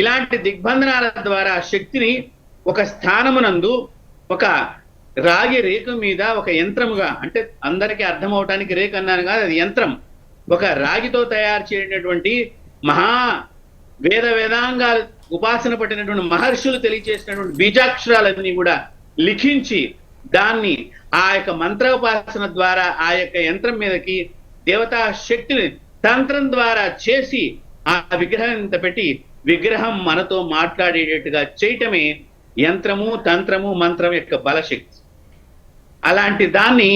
ఇలాంటి దిగ్బంధనాల ద్వారా శక్తిని ఒక స్థానమునందు ఒక రాగి రేకు మీద ఒక యంత్రముగా, అంటే అందరికీ అర్థం అవటానికి రేకు అన్నాను కాదు, అది యంత్రం, ఒక రాగితో తయారు చేయనటువంటి మహా వేదాంగాలు ఉపాసన పట్టినటువంటి మహర్షులు తెలియచేసినటువంటి బీజాక్షరాలన్నీ కూడా లిఖించి దాన్ని ఆ యొక్క మంత్రోపాసన ద్వారా ఆ యొక్క యంత్రం మీదకి దేవతా శక్తిని తంత్రం ద్వారా చేసి ఆ విగ్రహం పెట్టి విగ్రహం మనతో మాట్లాడేటట్టుగా చేయటమే యంత్రము, తంత్రము, మంత్రం యొక్క బలశక్తి. అలాంటి దాన్ని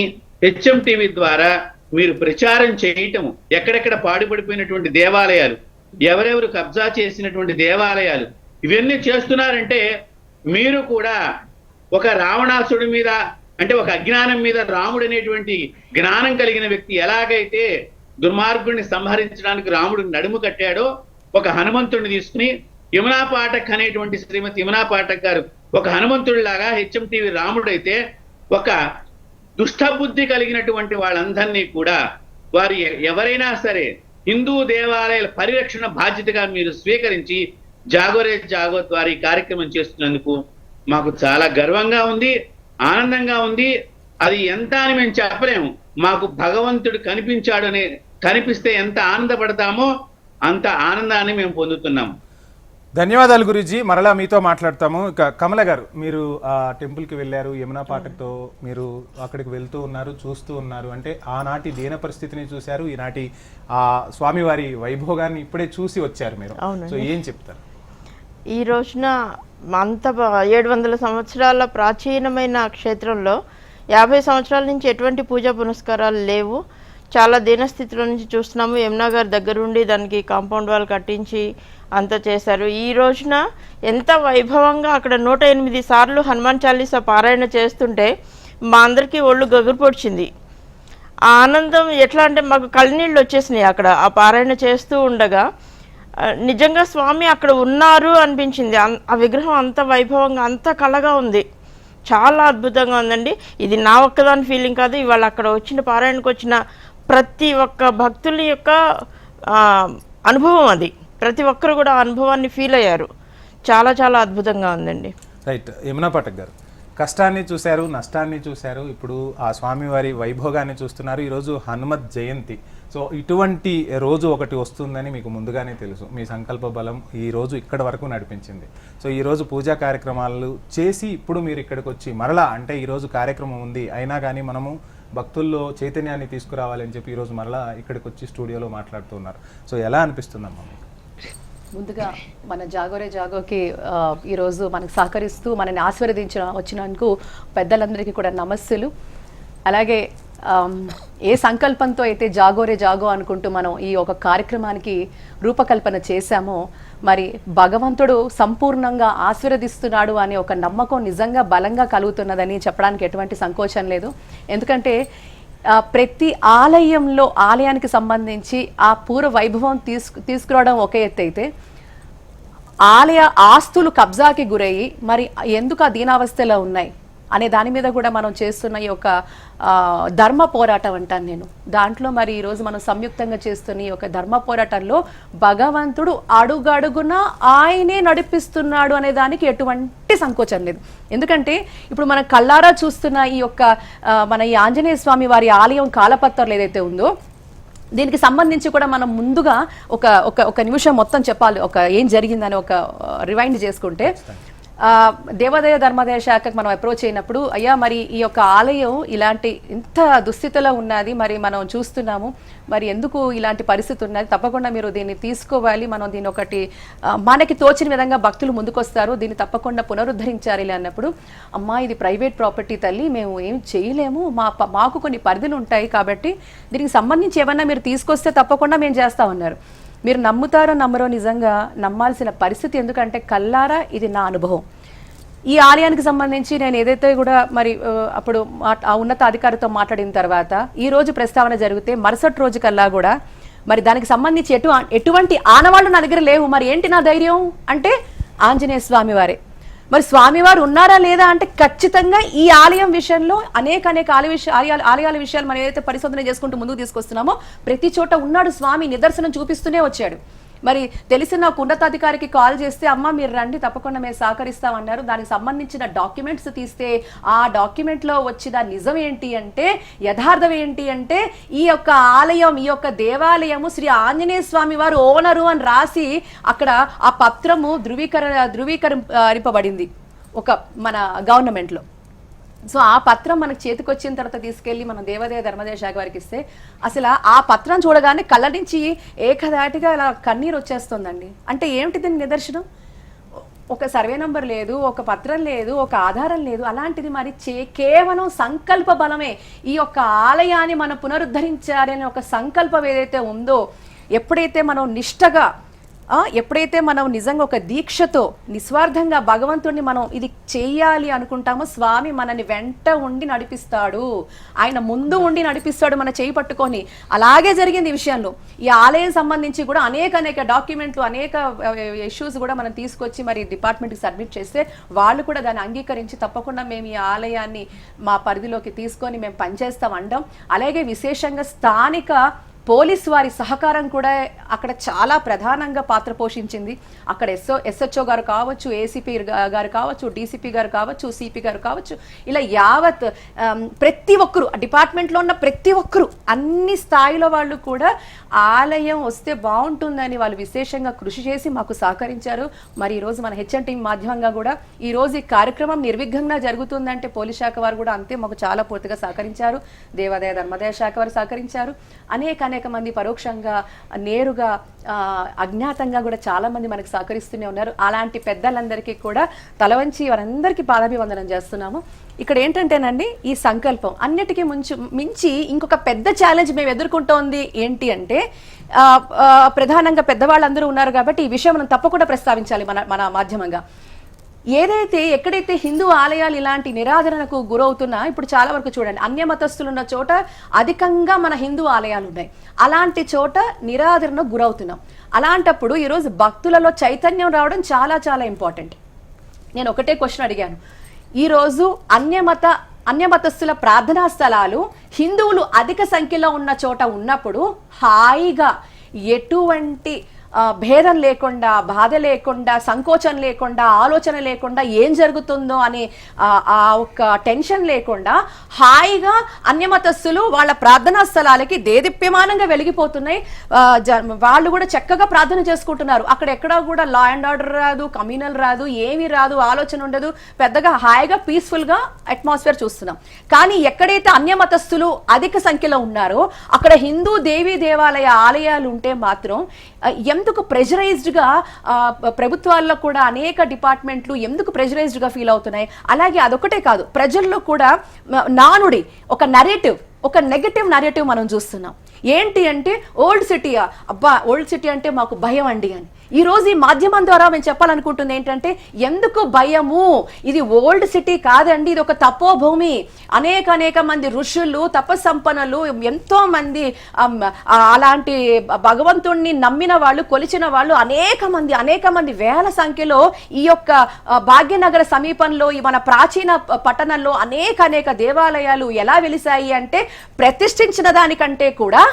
హెచ్ఎం టీవీ ద్వారా మీరు ప్రచారం చేయటము, ఎక్కడెక్కడ పాడుపడిపోయినటువంటి దేవాలయాలు, ఎవరెవరు కబ్జా చేసినటువంటి దేవాలయాలు, ఇవన్నీ చేస్తున్నారంటే మీరు కూడా ఒక రావణాసుడి మీద, అంటే ఒక అజ్ఞానం మీద రాముడు అనేటువంటి జ్ఞానం కలిగిన వ్యక్తి ఎలాగైతే దుర్మార్గుడిని సంహరించడానికి రాముడు నడుము కట్టాడో, ఒక హనుమంతుడిని తీసుకుని యమునా పాఠక్ అనేటువంటి శ్రీమతి యమునా పాఠక్ గారు ఒక హనుమంతుడిలాగా హెచ్ఎం టీవీ రాముడైతే ఒక దుష్టబుద్ధి కలిగినటువంటి వాళ్ళందరినీ కూడా వారు ఎవరైనా సరే హిందూ దేవాలయాల పరిరక్షణ బాధ్యతగా మీరు స్వీకరించి జాగోరే జాగో ద్వారా ఈ కార్యక్రమం చేస్తున్నందుకు మాకు చాలా గర్వంగా ఉంది, ఆనందంగా ఉంది. అది ఎంత అని మేము చెప్పలేము. మాకు భగవంతుడు కనిపించాడని కనిపిస్తే ఎంత ఆనందపడతామో అంత ఆనందాన్ని మేము పొందుతున్నాము. ధన్యవాదాలు గురూజీ. మరలా మీతో మాట్లాడతాము. ఇక కమల గారు, మీరు ఆ టెంపుల్కి వెళ్ళారు, యమునా పాఠక్తో మీరు అక్కడికి వెళ్తూ ఉన్నారు, చూస్తూ ఉన్నారు. అంటే ఆనాటి దీన పరిస్థితిని చూశారు, ఈనాటి ఆ స్వామివారి వైభోగాన్ని ఇప్పుడే చూసి వచ్చారు మీరు. సో ఏం చెప్తారు? ఈ రోజున అంత 700 సంవత్సరాల ప్రాచీనమైన క్షేత్రంలో 50 సంవత్సరాల నుంచి ఎటువంటి పూజా పునస్కారాలు లేవు. చాలా దీనస్థితిలో నుంచి చూస్తున్నాము. యమునా గారి దగ్గరుండి దానికి కాంపౌండ్ వాల్ కట్టించి అంతా చేశారు. ఈ రోజున ఎంత వైభవంగా అక్కడ 108 సార్లు హనుమాన్ చాలీసా పారాయణ చేస్తుంటే మా అందరికీ ఒళ్ళు గగురు పొడిచింది. ఆ ఆనందం ఎట్లా అంటే మాకు కళ్ళనీళ్ళు వచ్చేసినాయి. అక్కడ ఆ పారాయణ చేస్తూ ఉండగా నిజంగా స్వామి అక్కడ ఉన్నారు అనిపించింది. ఆ విగ్రహం అంత వైభవంగా, అంత కళగా ఉంది. చాలా అద్భుతంగా ఉందండి. ఇది నా ఒక్కదాని ఫీలింగ్ కాదు, ఇవాళ అక్కడ వచ్చిన పారాయణకు వచ్చిన ప్రతి ఒక్క భక్తుల యొక్క అనుభవం అది. ప్రతి ఒక్కరు కూడా అనుభవాన్ని ఫీల్ అయ్యారు. చాలా చాలా అద్భుతంగా ఉందండి. రైట్. యమునా పాఠక్ గారు, కష్టాన్ని చూశారు, నష్టాన్ని చూశారు, ఇప్పుడు ఆ స్వామివారి వైభోగాన్ని చూస్తున్నారు. ఈరోజు హనుమత్ జయంతి. సో ఇటువంటి రోజు ఒకటి వస్తుందని మీకు ముందుగానే తెలుసు, మీ సంకల్ప బలం ఈ రోజు ఇక్కడ వరకు నడిపించింది. సో ఈ రోజు పూజా కార్యక్రమాలు చేసి ఇప్పుడు మీరు ఇక్కడికి వచ్చి మరలా అంటే ఈరోజు కార్యక్రమం ఉంది అయినా కానీ మనము భక్తుల్లో చైతన్యాన్ని తీసుకురావాలని చెప్పి ఈరోజు మరలా ఇక్కడికి వచ్చి స్టూడియోలో మాట్లాడుతున్నారు. సో ఎలా అనిపిస్తుందమ్మా మీకు? ముందుగా మన జాగోరే జాగోకి ఈరోజు మనకు సహకరిస్తూ మనని వచ్చినందుకు పెద్దలందరికీ కూడా నమస్సులు. అలాగే ఏ సంకల్పంతో అయితే జాగోరే జాగో అనుకుంటూ మనం ఈ ఒక కార్యక్రమానికి రూపకల్పన చేశామో మరి భగవంతుడు సంపూర్ణంగా ఆశీర్వదిస్తున్నాడు అనే ఒక నమ్మకం నిజంగా బలంగా కలుగుతున్నదని చెప్పడానికి ఎటువంటి సంకోచం లేదు. ఎందుకంటే ప్రతి ఆలయానికి సంబంధించి ఆ పూర్వ వైభవం తీసుకురావడం ఒక ఎత్తు అయితే ఆలయ ఆస్తులు కబ్జాకి గురయ్యి మరి ఎందుకు ఆ దీనావస్థలో ఉన్నాయి అనే దాని మీద కూడా మనం చేస్తున్న ఈ యొక్క ధర్మ పోరాటం అంటాను నేను. దాంట్లో మరి ఈరోజు మనం సంయుక్తంగా చేస్తున్న ఈ యొక్క ధర్మ పోరాటంలో భగవంతుడు అడుగడుగున ఆయనే నడిపిస్తున్నాడు అనే దానికి ఎటువంటి సంకోచం లేదు. ఎందుకంటే ఇప్పుడు మనం కళ్ళారా చూస్తున్న ఈ యొక్క మన ఈ ఆంజనేయ స్వామి వారి ఆలయం కాలపత్రలు ఏదైతే ఉందో దీనికి సంబంధించి కూడా మనం ముందుగా ఒక నిమిషం మొత్తం చెప్పాలి, ఏం జరిగిందని ఒక రివైండ్ చేసుకుంటే దేవాదాయ ధర్మాదాయ శాఖకు మనం అప్రోచ్ అయినప్పుడు అయ్యా మరి ఈ యొక్క ఆలయం ఇలాంటి ఇంత దుస్థితిలో ఉన్నది, మరి మనం చూస్తున్నాము, మరి ఎందుకు ఇలాంటి పరిస్థితి ఉన్నది, తప్పకుండా మీరు దీన్ని తీసుకోవాలి, మనం దీన్ని ఒకటి మనకి తోచిన విధంగా భక్తులు ముందుకొస్తారు, దీన్ని తప్పకుండా పునరుద్ధరించాలి అన్నప్పుడు అమ్మా ఇది ప్రైవేట్ ప్రాపర్టీ తల్లి, మేము ఏం చేయలేము, మాకు కొన్ని పరిధులు ఉంటాయి, కాబట్టి దీనికి సంబంధించి ఏమన్నా మీరు తీసుకొస్తే తప్పకుండా మేము చేస్తామన్నారు. మీరు నమ్ముతారో నమ్మరో నిజంగా నమ్మాల్సిన పరిస్థితి, ఎందుకంటే కల్లారా ఇది నా అనుభవం. ఈ ఆలయానికి సంబంధించి నేను ఏదైతే కూడా మరి అప్పుడు ఆ ఉన్నత అధికారితో మాట్లాడిన తర్వాత ఈ రోజు ప్రస్తావన జరిగితే మరుసటి రోజు కల్లా కూడా మరి దానికి సంబంధించి ఎటువంటి ఆనవాళ్ళు నా దగ్గర లేవు. మరి ఏంటి నా ధైర్యం అంటే ఆంజనేయ స్వామి వారే. మరి స్వామివారు ఉన్నారా లేదా అంటే ఖచ్చితంగా ఈ ఆలయం విషయంలో అనేక ఆలయాల విషయాలు మనం ఏదైతే పరిశోధన చేసుకుంటూ ముందుకు తీసుకొస్తున్నామో ప్రతి చోట ఉన్నాడు స్వామి, నిదర్శనం చూపిస్తూనే వచ్చాడు. మరి తెలిసిన ఉన్నతాధికారికి కాల్ చేస్తే అమ్మ మీరు రండి తప్పకుండా మేము సహకరిస్తామన్నారు. దానికి సంబంధించిన డాక్యుమెంట్స్ తీస్తే ఆ డాక్యుమెంట్లో వచ్చిన నిజం ఏంటి అంటే, యథార్థం ఏంటి అంటే ఈ యొక్క ఆలయం, ఈ యొక్క దేవాలయము శ్రీ ఆంజనేయ స్వామి వారు ఓనరు అని రాసి అక్కడ ఆ పత్రము ధృవీకరింపబడింది ఒక మన గవర్నమెంట్లో. సో ఆ పత్రం మనకు చేతికి వచ్చిన తర్వాత తీసుకెళ్ళి మనం దేవాదాయ ధర్మాదాయ శాఖ వారికి ఇస్తే అసలు ఆ పత్రం చూడగానే కళ్ళ నుంచి ఏకధాటిగా అలా కన్నీరు వచ్చేస్తుందండి. అంటే ఏమిటి దీని నిదర్శనం? ఒక సర్వే నంబర్ లేదు, ఒక పత్రం లేదు, ఒక ఆధారం లేదు. అలాంటిది మరి కేవలం సంకల్ప బలమే ఈ యొక్క ఆలయాన్ని మనం పునరుద్ధరించాలనే ఒక సంకల్పం ఏదైతే ఉందో, ఎప్పుడైతే మనం నిష్టగా ఎప్పుడైతే మనం నిజంగా ఒక దీక్షతో నిస్వార్థంగా భగవంతుడిని మనం ఇది చేయాలి అనుకుంటామో స్వామి మనని వెంట ఉండి నడిపిస్తాడు, ఆయన ముందు ఉండి నడిపిస్తాడు మన చేయి పట్టుకొని. అలాగే జరిగింది ఈ విషయంలో. ఈ ఆలయం సంబంధించి కూడా అనేక డాక్యుమెంట్లు, అనేక ఇష్యూస్ కూడా మనం తీసుకొచ్చి మరి డిపార్ట్మెంట్కి సబ్మిట్ చేస్తే వాళ్ళు కూడా దాన్ని అంగీకరించి తప్పకుండా మేము ఈ ఆలయాన్ని మా పరిధిలోకి తీసుకొని మేము పనిచేస్తాం అనడం. అలాగే విశేషంగా స్థానిక పోలీసు వారి సహకారం కూడా అక్కడ చాలా ప్రధానంగా పాత్ర పోషించింది. అక్కడ ఎస్హెచ్ఓ గారు కావచ్చు, ఏసీపీ గారు కావచ్చు, డీసీపీ గారు కావచ్చు, సిపి గారు కావచ్చు, ఇలా యావత్ ప్రతి ఒక్కరు డిపార్ట్మెంట్లో ఉన్న ప్రతి ఒక్కరు అన్ని స్థాయిలో వాళ్ళు కూడా ఆలయం వస్తే బాగుంటుందని వాళ్ళు విశేషంగా కృషి చేసి మాకు సహకరించారు. మరి ఈరోజు మన హెచ్ఎన్ టీం మాధ్యమంగా కూడా ఈరోజు ఈ కార్యక్రమం నిర్విఘ్నంగా జరుగుతుందంటే పోలీస్ శాఖ వారు కూడా అంతే మాకు చాలా పూర్తిగా సహకరించారు, దేవాదాయ ధర్మాదాయ శాఖ వారు సహకరించారు, అనేక మంది పరోక్షంగా నేరుగా అజ్ఞాతంగా కూడా చాలా మంది మనకు సహకరిస్తూనే ఉన్నారు. అలాంటి పెద్దలందరికీ కూడా తలవంచి వారందరికీ పాదాభివందనం చేస్తున్నాము. ఇక్కడ ఏంటంటేనండి ఈ సంకల్పం అన్నిటికీ మించి ఇంకొక పెద్ద ఛాలెంజ్ మేము ఎదుర్కొంటోంది ఏంటి అంటే, ప్రధానంగా పెద్దవాళ్ళందరూ ఉన్నారు కాబట్టి ఈ విషయం మనం తప్పకుండా ప్రస్తావించాలి మన మాధ్యమంగా. ఎక్కడైతే హిందూ ఆలయాలు ఇలాంటి నిరాదరణకు గురవుతున్నా, ఇప్పుడు చాలా వరకు చూడండి అన్య మతస్థులు ఉన్న చోట అధికంగా మన హిందూ ఆలయాలు ఉన్నాయి, అలాంటి చోట నిరాదరణకు గురవుతున్నాం. అలాంటప్పుడు ఈరోజు భక్తులలో చైతన్యం రావడం చాలా చాలా ఇంపార్టెంట్. నేను ఒకటే క్వశ్చన్ అడిగాను, ఈరోజు అన్యమతస్థుల ప్రార్థనా స్థలాలు హిందువులు అధిక సంఖ్యలో ఉన్న చోట ఉన్నప్పుడు హాయిగా ఎటువంటి భేదం లేకుండా, బాధ లేకుండా, సంకోచం లేకుండా, ఆలోచన లేకుండా ఏం జరుగుతుందో అనే ఆ ఒక్క టెన్షన్ లేకుండా హాయిగా అన్యమతస్థులు వాళ్ళ ప్రార్థనా స్థలాలకి దేదీప్యమానంగా వెలిగిపోతున్నాయి. వాళ్ళు కూడా చక్కగా ప్రార్థన చేసుకుంటున్నారు. అక్కడ ఎక్కడా కూడా లా అండ్ ఆర్డర్ రాదు, కమ్యూనల్ రాదు, ఏమీ రాదు, ఆలోచన ఉండదు, పెద్దగా హాయిగా పీస్ఫుల్ గా అట్మాస్ఫియర్ చూస్తున్నాం. కానీ ఎక్కడైతే అన్యమతస్థులు అధిక సంఖ్యలో ఉన్నారో అక్కడ హిందూ దేవీ దేవాలయ ఆలయాలు ఉంటే మాత్రం ఎందుకు ప్రెజరైజ్డ్ గా ప్రభుత్వాల్లో కూడా అనేక డిపార్ట్మెంట్లు ఎందుకు ప్రెజరైజ్డ్ గా ఫీల్ అవుతున్నాయి? అలాగే అదొకటే కాదు, ప్రజల్లో కూడా నానుడి ఒక నరేటివ్, ఒక నెగటివ్ నరేటివ్ మనం చూస్తున్నాం. ఏంటి అంటే ఓల్డ్ సిటీయా, అబ్బా ఓల్డ్ సిటీ అంటే మాకు భయం అండి అని. ఈ రోజు ఈ మాధ్యమం ద్వారా మేము చెప్పాలనుకుంటుంది ఏంటంటే ఎందుకు భయము, ఇది ఓల్డ్ సిటీ కాదండి, ఇది ఒక తపోభూమి. అనేక మంది ఋషులు, తపస్సంపన్నులు, ఎంతో మంది అలాంటి భగవంతుణ్ణి నమ్మిన వాళ్ళు, కొలిచిన వాళ్ళు అనేక మంది వేల సంఖ్యలో ఈ యొక్క భాగ్యనగర సమీపంలో ఈ మన ప్రాచీన పట్టణంలో అనేక దేవాలయాలు ఎలా వెలిసాయి అంటే ప్రతిష్ఠించిన దానికంటే కూడా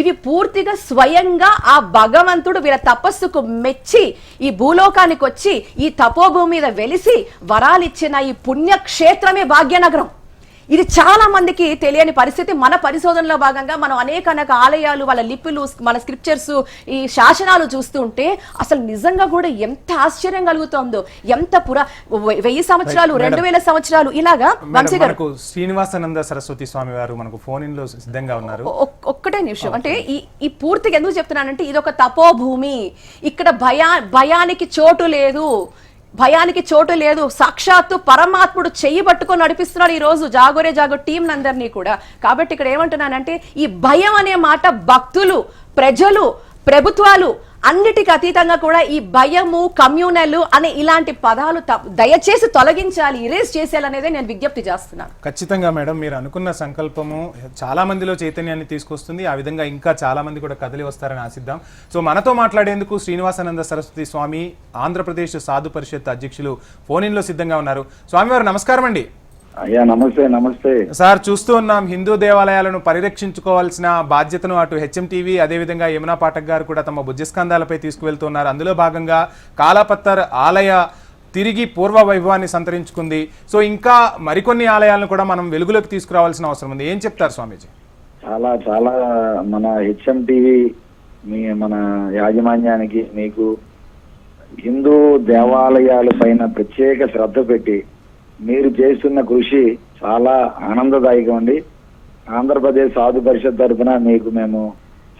ఇవి పూర్తిగా స్వయంగా ఆ భగవంతుడు వీళ్ళ తపస్సుకు మెచ్చి ఈ భూలోకానికి వచ్చి ఈ తపోభూమి మీద వెలిసి వరాలిచ్చిన ఈ పుణ్యక్షేత్రమే భాగ్యనగరం. ఇది చాలా మందికి తెలియని పరిస్థితి. మన పరిశోధనలో భాగంగా మనం అనేక ఆలయాలు, వాళ్ళ లిపులు, మన స్క్రిప్చర్స్, ఈ శాసనాలు చూస్తుంటే అసలు నిజంగా కూడా ఎంత ఆశ్చర్యం కలుగుతుందో. ఎంత 1000 సంవత్సరాలు, 2000 సంవత్సరాలు ఇలాగా. మనకు శ్రీనివాసానంద సరస్వతి స్వామి వారు మనకు ఫోన్ ఇన్ లో సిద్ధంగా ఉన్నారు. ఒక్కటే నిమిషం, అంటే ఈ పూర్తిగా ఎందుకు చెప్తున్నానంటే ఇది ఒక తపోభూమి. ఇక్కడ భయానికి చోటు లేదు, భయానికి చోటు లేదు. సాక్షాత్తు పరమాత్ముడు చెయ్యి పట్టుకొని నడిపిస్తున్నాడు ఈ రోజు జాగోరే జాగో టీం అందరినీ కూడా. కాబట్టి ఇక్కడ ఏమంటున్నానంటే ఈ భయం అనే మాట భక్తులు, ప్రజలు, ప్రభుత్వాలు అన్నిటికీ అతీతంగా కూడా ఈ భయము, కమ్యూనల్ అనే ఇలాంటి పదాలు దయచేసి తొలగించాలి, ఇరేజ్ చేసేయాలనేదే నేను విజ్ఞప్తి చేస్తున్నాను. ఖచ్చితంగా మేడం, మీరు అనుకున్న సంకల్పము చాలా మందిలో చైతన్యాన్ని తీసుకొస్తుంది. ఆ విధంగా ఇంకా చాలా మంది కూడా కదిలి వస్తారని ఆశిద్దాం. సో మనతో మాట్లాడేందుకు శ్రీనివాసానంద సరస్వతి స్వామి, ఆంధ్రప్రదేశ్ సాధు పరిషత్ అధ్యక్షులు ఫోన్ ఇన్ లో సిద్ధంగా ఉన్నారు. స్వామివారు నమస్కారం అండి. అయ్యా నమస్తే సార్, చూస్తూ ఉన్నాం హిందూ దేవాలయాలను పరిరక్షించుకోవాల్సిన బాధ్యతను అటు హెచ్ఎంటీవీ అదేవిధంగా యమునా పాఠక్ గారు కూడా తమ భుజస్కంధాలపై తీసుకువెళ్తున్నారు. అందులో భాగంగా కాలాపత్తర్ ఆలయ తిరిగి పూర్వ వైభవాన్ని సంతరించుకుంది. సో ఇంకా మరికొన్ని ఆలయాలను కూడా మనం వెలుగులోకి తీసుకురావాల్సిన అవసరం ఉంది. ఏం చెప్తారు స్వామీజీ? చాలా మన హెచ్ఎంటీవీ మన యాజమాన్యానికి, మీకు హిందూ దేవాలయాల పైన ప్రత్యేక శ్రద్ధ పెట్టి మీరు చేస్తున్న కృషి చాలా ఆనందదాయకం అండి. ఆంధ్రప్రదేశ్ సాధు పరిషత్ తరఫున మీకు మేము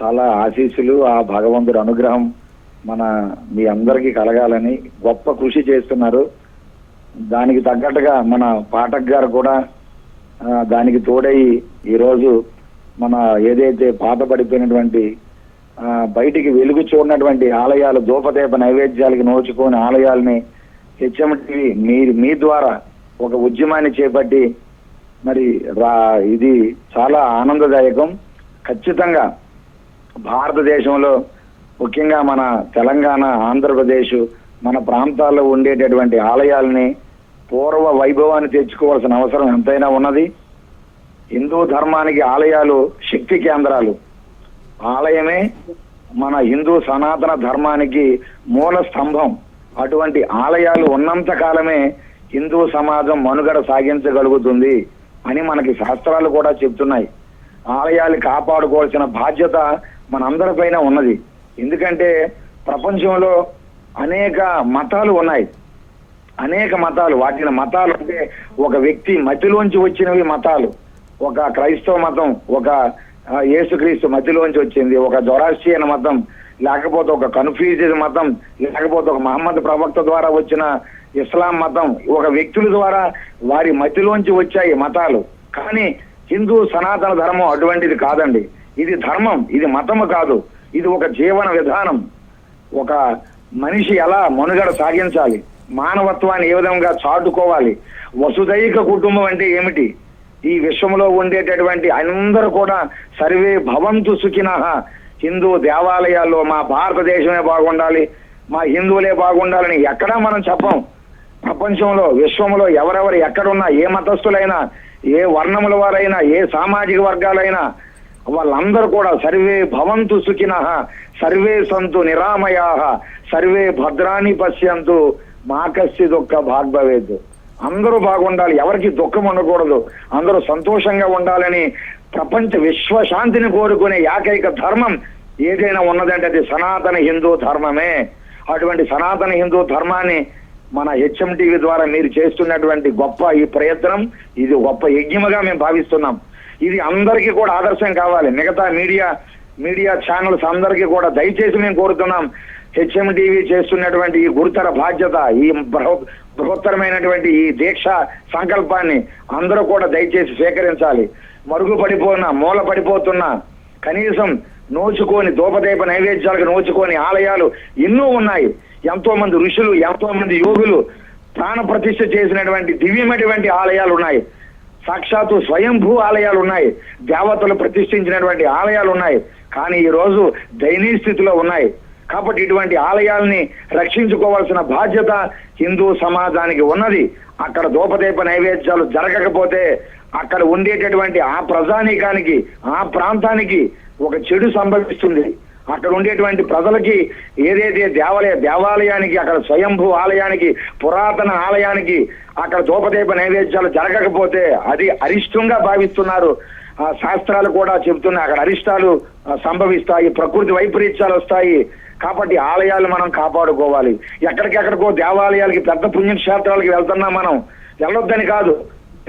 చాలా ఆశీస్సులు, ఆ భగవంతుడి అనుగ్రహం మీ అందరికీ కలగాలని గొప్ప కృషి చేస్తున్నారు. దానికి తగ్గట్టుగా మన పాఠక్ గారు కూడా దానికి తోడయి ఈరోజు మన ఏదైతే పాత పడిపోయినటువంటి బయటికి వెలుగు చూడనటువంటి ఆలయాలు, ధూపదీప నైవేద్యాలకి నోచుకోని ఆలయాలని హెచ్ఎంటీవీ మీ ద్వారా ఒక ఉద్యమాన్ని చేపట్టి మరి ఇది చాలా ఆనందదాయకం. ఖచ్చితంగా భారతదేశంలో ముఖ్యంగా మన తెలంగాణ, ఆంధ్రప్రదేశ్ మన ప్రాంతాల్లో ఉండేటటువంటి ఆలయాలని పూర్వ వైభవాన్ని తెచ్చుకోవాల్సిన అవసరం ఎంతైనా ఉన్నది. హిందూ ధర్మానికి ఆలయాలు శక్తి కేంద్రాలు. ఆలయమే మన హిందూ సనాతన ధర్మానికి మూల స్తంభం. అటువంటి ఆలయాలు ఉన్నంత కాలమే హిందూ సమాజం మనుగడ సాగించగలుగుతుంది అని మనకి శాస్త్రాలు కూడా చెప్తున్నాయి. ఆలయాలు కాపాడుకోవాల్సిన బాధ్యత మనందరిపైన ఉన్నది. ఎందుకంటే ప్రపంచంలో అనేక మతాలు ఉన్నాయి, వాటిని మతాలు అంటే ఒక వ్యక్తి మధ్యలోంచి వచ్చినవి మతాలు. ఒక క్రైస్తవ మతం, ఒక యేసుక్రీస్తు మధ్యలోంచి వచ్చింది, ఒక జొరాస్ట్రియన్ మతం, లేకపోతే ఒక కన్ఫ్యూజియస్ మతం, లేకపోతే ఒక మహమ్మద్ ప్రవక్త ద్వారా వచ్చిన ఇస్లాం మతం. ఒక వ్యక్తుల ద్వారా వారి మధ్యలోంచి వచ్చాయి మతాలు. కానీ హిందూ సనాతన ధర్మం అటువంటిది కాదండి. ఇది ధర్మం, ఇది మతము కాదు, ఇది ఒక జీవన విధానం. ఒక మనిషి ఎలా మనుగడ సాగించాలి, మానవత్వాన్ని ఏ విధంగా చాటుకోవాలి. వసుదైక కుటుంబం అంటే ఏమిటి? ఈ విశ్వంలో ఉండేటటువంటి అందరూ కూడా సర్వే భవంతు సుఖినః. హిందూ దేవాలయాల్లో మా భారతదేశమే బాగుండాలి, మా హిందువులే బాగుండాలని ఎక్కడా మనం చెప్పం. ప్రపంచంలో, విశ్వంలో ఎవరెవరు ఎక్కడున్నా, ఏ మతస్థులైనా, ఏ వర్ణముల వారైనా, ఏ సామాజిక వర్గాలైనా వాళ్ళందరూ కూడా సర్వే భవంతు సుఖినః, సర్వే సంతు నిరామయాః, సర్వే భద్రాని పశ్యంతు, మా కస్య దుఃఖ భాగ్భవేత్. అందరూ బాగుండాలి, ఎవరికి దుఃఖం ఉండకూడదు, అందరూ సంతోషంగా ఉండాలని ప్రపంచ విశ్వశాంతిని కోరుకునే ఏకైక ధర్మం ఏదైనా ఉన్నదంటే అది సనాతన హిందూ ధర్మమే. అటువంటి సనాతన హిందూ ధర్మాన్ని మన హెచ్ఎం టీవీ ద్వారా మీరు చేస్తున్నటువంటి గొప్ప ఈ ప్రయత్నం, ఇది గొప్ప యజ్ఞముగా మేము భావిస్తున్నాం. ఇది అందరికీ కూడా ఆదర్శం కావాలి. మిగతా మీడియా ఛానల్స్ అందరికీ కూడా దయచేసి మేము కోరుతున్నాం, హెచ్ఎం టీవీ చేస్తున్నటువంటి ఈ గురుతర బాధ్యత, ఈ బృహత్తరమైనటువంటి ఈ దీక్ష సంకల్పాన్ని అందరూ కూడా దయచేసి స్వీకరించాలి. మరుగుపడిపోయినా, మూల పడిపోతున్నా, కనీసం నోచుకొని దూపదీప నైవేద్యాలకు నోచుకొని ఆలయాలు ఎన్నో ఉన్నాయి. ఎంతో మంది ఋషులు, ఎంతో మంది యోగులు ప్రాణ ప్రతిష్ఠ చేసినటువంటి దివ్యమైనటువంటి ఆలయాలు ఉన్నాయి. సాక్షాత్తు స్వయంభూ ఆలయాలు ఉన్నాయి, దేవతలు ప్రతిష్ఠించినటువంటి ఆలయాలు ఉన్నాయి. కానీ ఈ రోజు దయనీయ స్థితిలో ఉన్నాయి. కాబట్టి ఇటువంటి ఆలయాల్ని రక్షించుకోవాల్సిన బాధ్యత హిందూ సమాజానికి ఉన్నది. అక్కడ దూపదీప నైవేద్యాలు జరగకపోతే అక్కడ ఉండేటటువంటి ఆ ప్రజానీకానికి, ఆ ప్రాంతానికి ఒక చెడు సంభవిస్తుంది. అక్కడ ఉండేటువంటి ప్రజలకి ఏదైతే దేవాలయానికి, అక్కడ స్వయంభూ ఆలయానికి, పురాతన ఆలయానికి అక్కడ దూపదీప నైవేద్యాలు జరగకపోతే అది అరిష్టంగా భావిస్తున్నారు. ఆ శాస్త్రాలు కూడా చెబుతున్నాయి, అక్కడ అరిష్టాలు సంభవిస్తాయి, ప్రకృతి వైపరీత్యాలు వస్తాయి. కాబట్టి ఆలయాలు మనం కాపాడుకోవాలి. ఎక్కడికెక్కడికో దేవాలయాలకి, పెద్ద పుణ్యక్షేత్రాలకి వెళ్తున్నాం మనం, వెళ్ళొద్దని కాదు,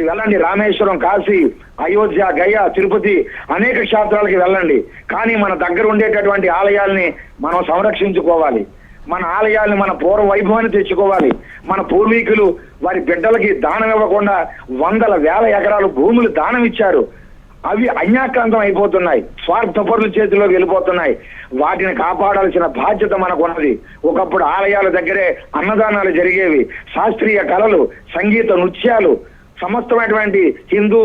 వెళ్ళండి. రామేశ్వరం, కాశీ, అయోధ్య, గయ, తిరుపతి అనేక క్షేత్రాలకి వెళ్ళండి. కానీ మన దగ్గర ఉండేటటువంటి ఆలయాల్ని మనం సంరక్షించుకోవాలి. మన ఆలయాల్ని, మన పూర్వ వైభవాన్ని తెచ్చుకోవాలి. మన పూర్వీకులు వారి బిడ్డలకి దానం ఇవ్వకుండా వందల వేల ఎకరాలు భూములు దానం ఇచ్చారు. అవి అన్యాక్రాంతం అయిపోతున్నాయి, స్వార్థపరుల చేతిలోకి వెళ్ళిపోతున్నాయి. వాటిని కాపాడాల్సిన బాధ్యత మనకు ఉన్నది. ఒకప్పుడు ఆలయాల దగ్గరే అన్నదానాలు జరిగేవి. శాస్త్రీయ కళలు, సంగీత నృత్యాలు, సమస్తమైనటువంటి హిందూ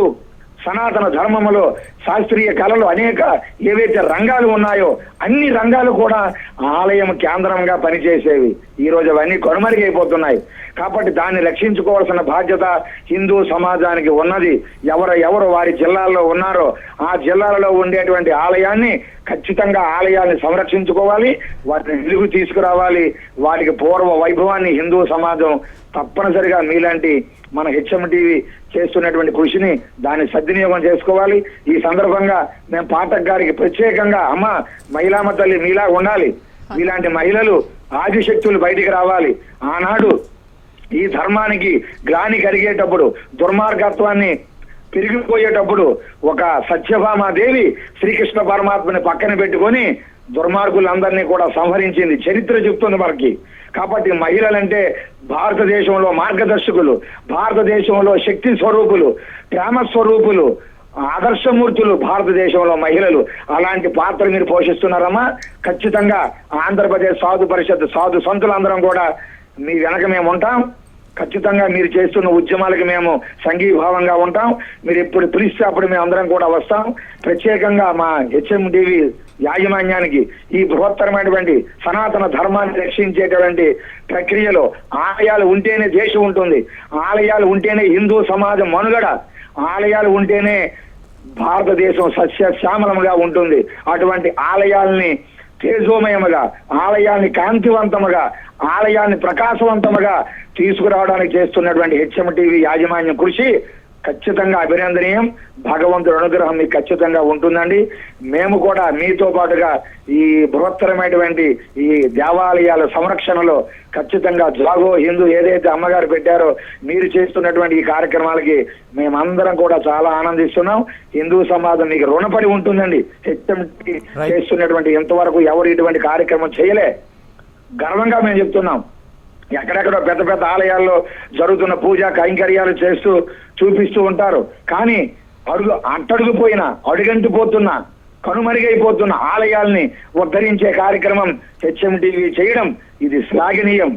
సనాతన ధర్మములో శాస్త్రీయ కళలు అనేక ఏవైతే రంగాలు ఉన్నాయో అన్ని రంగాలు కూడా ఆలయం కేంద్రంగా పనిచేసేవి. ఈ రోజు అవన్నీ కనుమరుగైపోతున్నాయి. కాబట్టి దాన్ని రక్షించుకోవాల్సిన బాధ్యత హిందూ సమాజానికి ఉన్నది. ఎవరు వారి జిల్లాల్లో ఉన్నారో ఆ జిల్లాలలో ఉండేటువంటి ఆలయాన్ని ఖచ్చితంగా ఆలయాన్ని సంరక్షించుకోవాలి, వాటిని వెలుగు తీసుకురావాలి. వాటికి పూర్వ వైభవాన్ని హిందూ సమాజం తప్పనిసరిగా మీలాంటి మన హెచ్ఎం టీవీ చేస్తున్నటువంటి కృషిని దాన్ని సద్వినియోగం చేసుకోవాలి. ఈ సందర్భంగా మేము పాఠక్ గారికి ప్రత్యేకంగా, అమ్మ మహిళామ తల్లి మీలా ఉండాలి, ఇలాంటి మహిళలు ఆదిశక్తులు బయటికి రావాలి. ఆనాడు ఈ ధర్మానికి గ్లాని కలిగేటప్పుడు, దుర్మార్గత్వాన్ని పెరిగిపోయేటప్పుడు ఒక సత్యభామాదేవి శ్రీకృష్ణ పరమాత్మని పక్కన పెట్టుకొని దుర్మార్గులందరినీ కూడా సంహరించింది. చరిత్ర చెప్తుంది మనకి. కాబట్టి మహిళలంటే భారతదేశంలో మార్గదర్శకులు, భారతదేశంలో శక్తి స్వరూపులు, ప్రేమ స్వరూపులు, ఆదర్శమూర్తులు భారతదేశంలో మహిళలు. అలాంటి పాత్ర మీరు పోషిస్తున్నారమ్మా. ఖచ్చితంగా ఆంధ్రప్రదేశ్ సాధు పరిషత్ సాధు సంతులందరం కూడా మీ వెనక మేము ఉంటాం. ఖచ్చితంగా మీరు చేస్తున్న ఉద్యమాలకి మేము సంఘీభావంగా ఉంటాం. మీరు ఎప్పుడు పిలిస్తే అప్పుడు మేము అందరం కూడా వస్తాం. ప్రత్యేకంగా మా హెచ్ఎం టీవీ యాజమాన్యానికి ఈ బృహత్తరమైనటువంటి సనాతన ధర్మాన్ని రక్షించేటువంటి ప్రక్రియలో ఆలయాలు ఉంటేనే దేశం ఉంటుంది, ఆలయాలు ఉంటేనే హిందూ సమాజం మనుగడ, ఆలయాలు ఉంటేనే భారతదేశం సస్యశ్యామలముగా ఉంటుంది. అటువంటి ఆలయాల్ని తేజోమయముగా, ఆలయాన్ని కాంతివంతముగా, ఆలయాన్ని ప్రకాశవంతముగా తీసుకురావడానికి చేస్తున్నటువంటి హెచ్ఎం టీవీ యాజమాన్యం కృషి ఖచ్చితంగా అభినందనీయం. భగవంతుడి అనుగ్రహం మీకు ఖచ్చితంగా ఉంటుందండి. మేము కూడా మీతో పాటుగా ఈ బృహత్తరమైనటువంటి ఈ దేవాలయాల సంరక్షణలో ఖచ్చితంగా జాగో హిందూ ఏదైతే అమ్మగారు పెట్టారో మీరు చేస్తున్నటువంటి ఈ కార్యక్రమాలకి మేమందరం కూడా చాలా ఆనందిస్తున్నాం. హిందూ సమాజం మీకు రుణపడి ఉంటుందండి. హెచ్ఎంటీ చేస్తున్నటువంటి ఇంతవరకు ఎవరు ఇటువంటి కార్యక్రమం చేయలే. గర్వంగా మేము చెప్తున్నాం. ఎక్కడెక్కడో పెద్ద పెద్ద ఆలయాల్లో జరుగుతున్న పూజా కైంకర్యాలు చేస్తూ చూపిస్తూ ఉంటారు. కానీ అట్టడుగుపోయిన, అడుగంటిపోతున్న, కనుమరుగైపోతున్న ఆలయాల్ని ఉద్ధరించే కార్యక్రమం హెచ్ఎం టీవీ చేయడం ఇది శ్లాఘనీయం.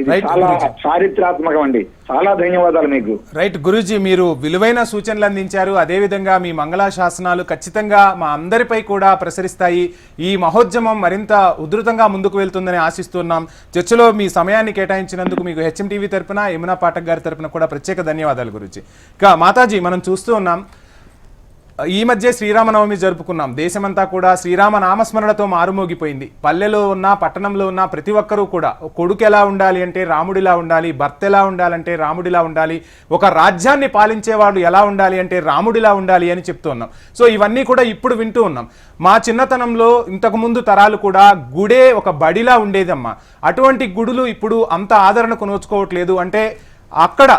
ఇది చాలా చారిత్రాత్మకం అండి. చాలా ధన్యవాదాలు మీకు. రైట్ గురూజీ, మీరు విలువైన సూచనలు అందించారు. అదేవిధంగా మీ మంగళా శాసనాలు ఖచ్చితంగా మా అందరిపై కూడా ప్రసరిస్తాయి. ఈ మహోద్యమం మరింత ఉధృతంగా ముందుకు వెళ్తుందని ఆశిస్తున్నాం. చర్చలో మీ సమయాన్ని కేటాయించినందుకు మీకు హెచ్ఎం టీవీ తరపున, యమునా పాఠక్ గారి తరపున కూడా ప్రత్యేక ధన్యవాదాలు గురూజీ. ఇక మాతాజీ, మనం చూస్తూ ఉన్నాం ఈ మధ్య శ్రీరామనవమి జరుపుకున్నాం. దేశమంతా కూడా శ్రీరామ నామస్మరణతో మారుమోగిపోయింది. పల్లెలో ఉన్న పట్టణంలో ఉన్న ప్రతి ఒక్కరూ కూడా కొడుకు ఎలా ఉండాలి అంటే రాముడిలా ఉండాలి, భర్త ఎలా ఉండాలంటే రాముడిలా ఉండాలి, ఒక రాజ్యాన్ని పాలించేవాడు ఎలా ఉండాలి అంటే రాముడిలా ఉండాలి అని చెప్తూ ఉన్నాం. సో ఇవన్నీ కూడా ఇప్పుడు వింటూ ఉన్నాం. మా చిన్నతనంలో ఇంతకుముందు తరాలు కూడా గుడే ఒక బడిలా ఉండేదమ్మా. అటువంటి గుడులు ఇప్పుడు అంత ఆదరణకు నోచుకోవట్లేదు. అంటే అక్కడ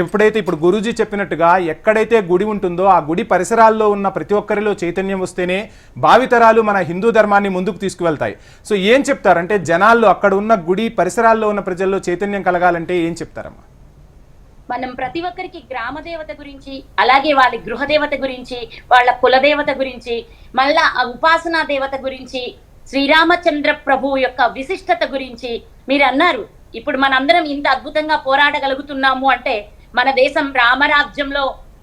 ఎప్పుడైతే ఇప్పుడు గురూజీ చెప్పినట్టుగా ఎక్కడైతే గుడి ఉంటుందో ఆ గుడి పరిసరాల్లో ఉన్న ప్రతి ఒక్కరిలో చైతన్యం వస్తేనే భావితరాలు మన హిందూ ధర్మాన్ని ముందుకు తీసుకువెళ్తాయి. సో ఏం చెప్తారంటే జనాల్లో అక్కడ ఉన్న గుడి పరిసరాల్లో ఉన్న ప్రజల్లో చైతన్యం కలగాలంటే ఏం చెప్తారమ్మా? మనం ప్రతి ఒక్కరికి గ్రామ దేవత గురించి, అలాగే వాళ్ళ గృహదేవత గురించి, వాళ్ళ కులదేవత గురించి, మళ్ళా ఆ ఉపాసనా దేవత గురించి, శ్రీరామచంద్ర ప్రభువు యొక్క విశిష్టత గురించి మీరు అన్నారు. ఇప్పుడు మనందరం ఇంత అద్భుతంగా పోరాడగలుగుతున్నాము అంటే మన దేశం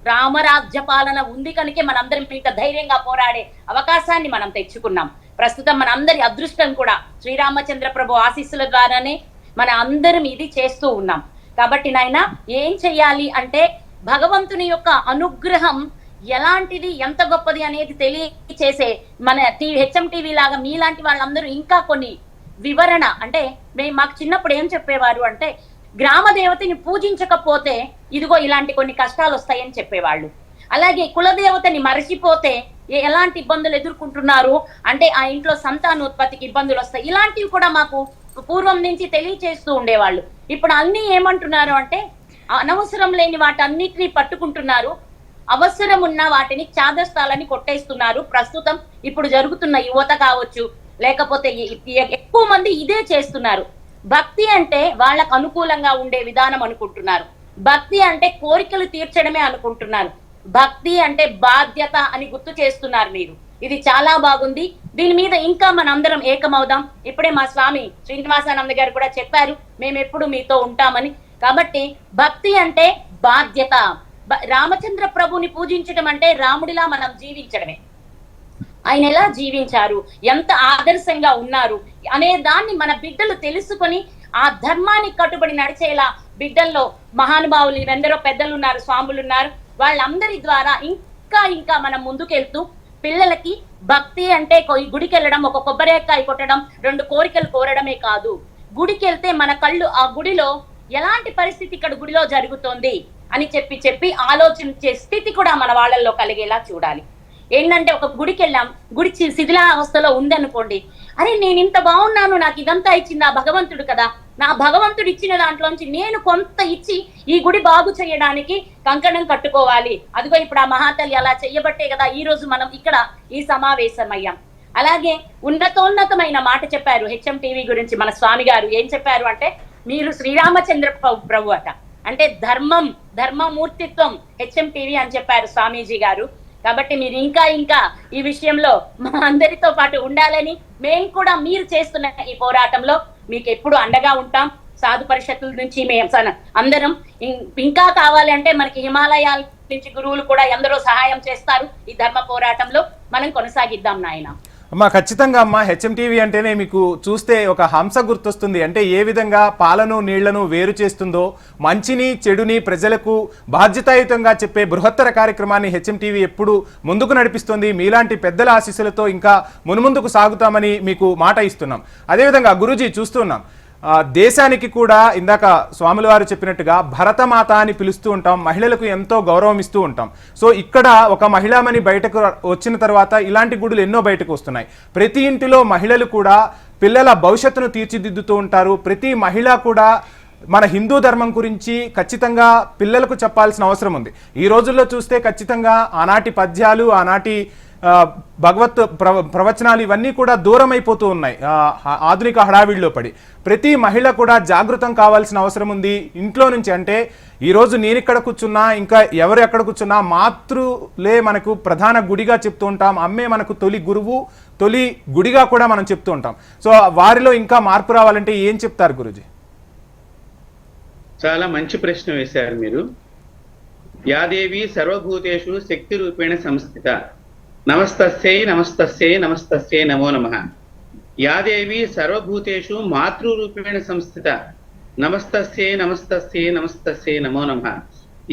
రామరాజ్య పాలన ఉంది కనుకే మనందరం ఇంత ధైర్యంగా పోరాడే అవకాశాన్ని మనం తెచ్చుకున్నాం. ప్రస్తుతం మనందరి అదృష్టం కూడా శ్రీరామచంద్ర ప్రభు ఆశీస్సుల ద్వారానే మన అందరం ఇది చేస్తూ ఉన్నాం. కాబట్టి నాయన ఏం చెయ్యాలి అంటే భగవంతుని యొక్క అనుగ్రహం ఎలాంటిది, ఎంత గొప్పది అనేది తెలియచేసే మన హెచ్ఎం టీవీ లాగా మీలాంటి వాళ్ళందరూ ఇంకా కొన్ని వివరణ అంటే మాకు చిన్నప్పుడు ఏం చెప్పేవారు అంటే గ్రామ దేవతని పూజించకపోతే ఇదిగో ఇలాంటి కొన్ని కష్టాలు వస్తాయని చెప్పేవాళ్ళు. అలాగే కులదేవతని మరచిపోతే ఎలాంటి ఇబ్బందులు ఎదుర్కొంటున్నారు అంటే ఆ ఇంట్లో సంతానోత్పత్తికి ఇబ్బందులు వస్తాయి. ఇలాంటివి కూడా మాకు పూర్వం నుంచి తెలియచేస్తూ ఉండేవాళ్ళు. ఇప్పుడు అన్ని ఏమంటున్నారు అంటే అనవసరం లేని వాటన్నిటిని పట్టుకుంటున్నారు, అవసరం ఉన్న వాటిని చాదస్తాలని కొట్టేస్తున్నారు. ప్రస్తుతం ఇప్పుడు జరుగుతున్న యువత కావచ్చు, లేకపోతే ఎక్కువ మంది ఇదే చేస్తున్నారు. భక్తి అంటే వాళ్ళకు అనుకూలంగా ఉండే విధానం అనుకుంటున్నారు. భక్తి అంటే కోరికలు తీర్చడమే అనుకుంటున్నారు. భక్తి అంటే బాధ్యత అని గుర్తు చేస్తున్నారు మీరు. ఇది చాలా బాగుంది. దీని మీద ఇంకా మనందరం ఏకమవుదాం. ఇప్పుడే మా స్వామి శ్రీనివాసానంద గారు కూడా చెప్పారు, మేము ఎప్పుడు మీతో ఉంటామని. కాబట్టి భక్తి అంటే బాధ్యత. రామచంద్ర ప్రభుని పూజించడం అంటే రాముడిలా మనం జీవించడమే. ఆయన ఎలా జీవించారు, ఎంత ఆదర్శంగా ఉన్నారు అనే దాన్ని మన బిడ్డలు తెలుసుకొని ఆ ధర్మానికి కట్టుబడి నడిచేలా బిడ్డల్లో మహానుభావులు ఎందరో పెద్దలు ఉన్నారు, స్వాములు ఉన్నారు, వాళ్ళందరి ద్వారా ఇంకా మనం ముందుకెళ్తూ పిల్లలకి భక్తి అంటే గుడికి వెళ్ళడం, ఒక కొబ్బరికాయ కొట్టడం, 2 కోరికలు కోరడమే కాదు. గుడికి వెళ్తే మన కళ్ళు ఆ గుడిలో ఎలాంటి పరిస్థితి ఇక్కడ గుడిలో జరుగుతోంది అని చెప్పి ఆలోచించే స్థితి కూడా మన వాళ్ళల్లో కలిగేలా చూడాలి. ఏంటంటే ఒక గుడికి వెళ్ళాం, గుడి శిథిలావస్థలో ఉందనుకోండి, అరే నేను ఇంత బాగున్నాను, నాకు ఇదంతా ఇచ్చింది ఆ భగవంతుడు కదా, నా భగవంతుడు ఇచ్చిన దాంట్లోంచి నేను కొంత ఇచ్చి ఈ గుడి బాగు చేయడానికి కంకణం కట్టుకోవాలి. అదిగో ఇప్పుడు ఆ మహాతల్లి అలా చెయ్యబట్టే కదా ఈ రోజు మనం ఇక్కడ ఈ సమావేశమయ్యాం. అలాగే ఉన్నతోన్నతమైన మాట చెప్పారు హెచ్ఎం టీవీ గురించి మన స్వామి గారు. ఏం చెప్పారు అంటే మీరు శ్రీరామచంద్ర ప్రభు అట, అంటే ధర్మమూర్తిత్వం హెచ్ఎం టీవీ అని చెప్పారు స్వామీజీ గారు. కాబట్టి మీరు ఇంకా ఈ విషయంలో మా అందరితో పాటు ఉండాలని, మేము కూడా మీరు చేస్తున్న ఈ పోరాటంలో మీకు ఎప్పుడు అండగా ఉంటాం. సాధు పరిషత్తుల నుంచి మేము అందరం ఇంకా కావాలి అంటే మనకి హిమాలయాల నుంచి గురువులు కూడా ఎందరో సహాయం చేస్తారు. ఈ ధర్మ పోరాటంలో మనం కొనసాగిద్దాం నాయన. అమ్మా ఖచ్చితంగా అమ్మా, హెచ్ఎం టీవీ అంటేనే మీకు చూస్తే ఒక హంస గుర్తొస్తుంది. అంటే ఏ విధంగా పాలను నీళ్లను వేరు చేస్తుందో, మంచిని చెడుని ప్రజలకు బాధ్యతాయుతంగా చెప్పే బృహత్తర కార్యక్రమాన్ని హెచ్ఎం టీవీ ఎప్పుడు ముందుకు నడిపిస్తుంది. మీలాంటి పెద్దల ఆశీస్సులతో ఇంకా మున్ముందుకు సాగుతామని మీకు మాట ఇస్తున్నాం. అదేవిధంగా గురూజీ చూస్తున్నాం, దేశానికి కూడా ఇందాక స్వాముల వారు చెప్పినట్టుగా భరతమాత అని పిలుస్తూ ఉంటాం, మహిళలకు ఎంతో గౌరవం ఇస్తూ ఉంటాం. సో ఇక్కడ ఒక మహిళామణి బయటకు వచ్చిన తర్వాత ఇలాంటి గుడులు ఎన్నో బయటకు వస్తున్నాయి. ప్రతి ఇంటిలో మహిళలు కూడా పిల్లల భవిష్యత్తును తీర్చిదిద్దుతూ ఉంటారు. ప్రతి మహిళ కూడా మన హిందూ ధర్మం గురించి ఖచ్చితంగా పిల్లలకు చెప్పాల్సిన అవసరం ఉంది. ఈ రోజుల్లో చూస్తే ఖచ్చితంగా ఆనాటి పద్యాలు, ఆనాటి భగవత్ ప్రవచనాలు ఇవన్నీ కూడా దూరం అయిపోతూ ఉన్నాయి ఆధునిక హడావిడిలో పడి. ప్రతి మహిళ కూడా జాగృతం కావాల్సిన అవసరం ఉంది ఇంట్లో నుంచి. అంటే ఈరోజు నేను ఇక్కడ కూర్చున్నా, ఇంకా ఎవరు ఎక్కడ కూర్చున్నా, మాతృలే మనకు ప్రధాన గుడిగా చెప్తూ ఉంటాం. అమ్మే మనకు తొలి గురువు, తొలి గుడిగా కూడా మనం చెప్తూ ఉంటాం. సో వారిలో ఇంకా మార్పు రావాలంటే ఏం చెప్తారు గురూజీ? చాలా మంచి ప్రశ్న వేశారు మీరు. యాదేవి సర్వభూతేషు శక్తి రూపేణ సంస్థిత, నమస్తస్యై నమస్తస్యై నమస్తస్యై నమో నమః. యాదేవి సర్వభూతేషు మాతృరూపేణ సంస్థిత, నమస్తస్యై నమస్తస్యై నమస్తస్యై నమో నమః.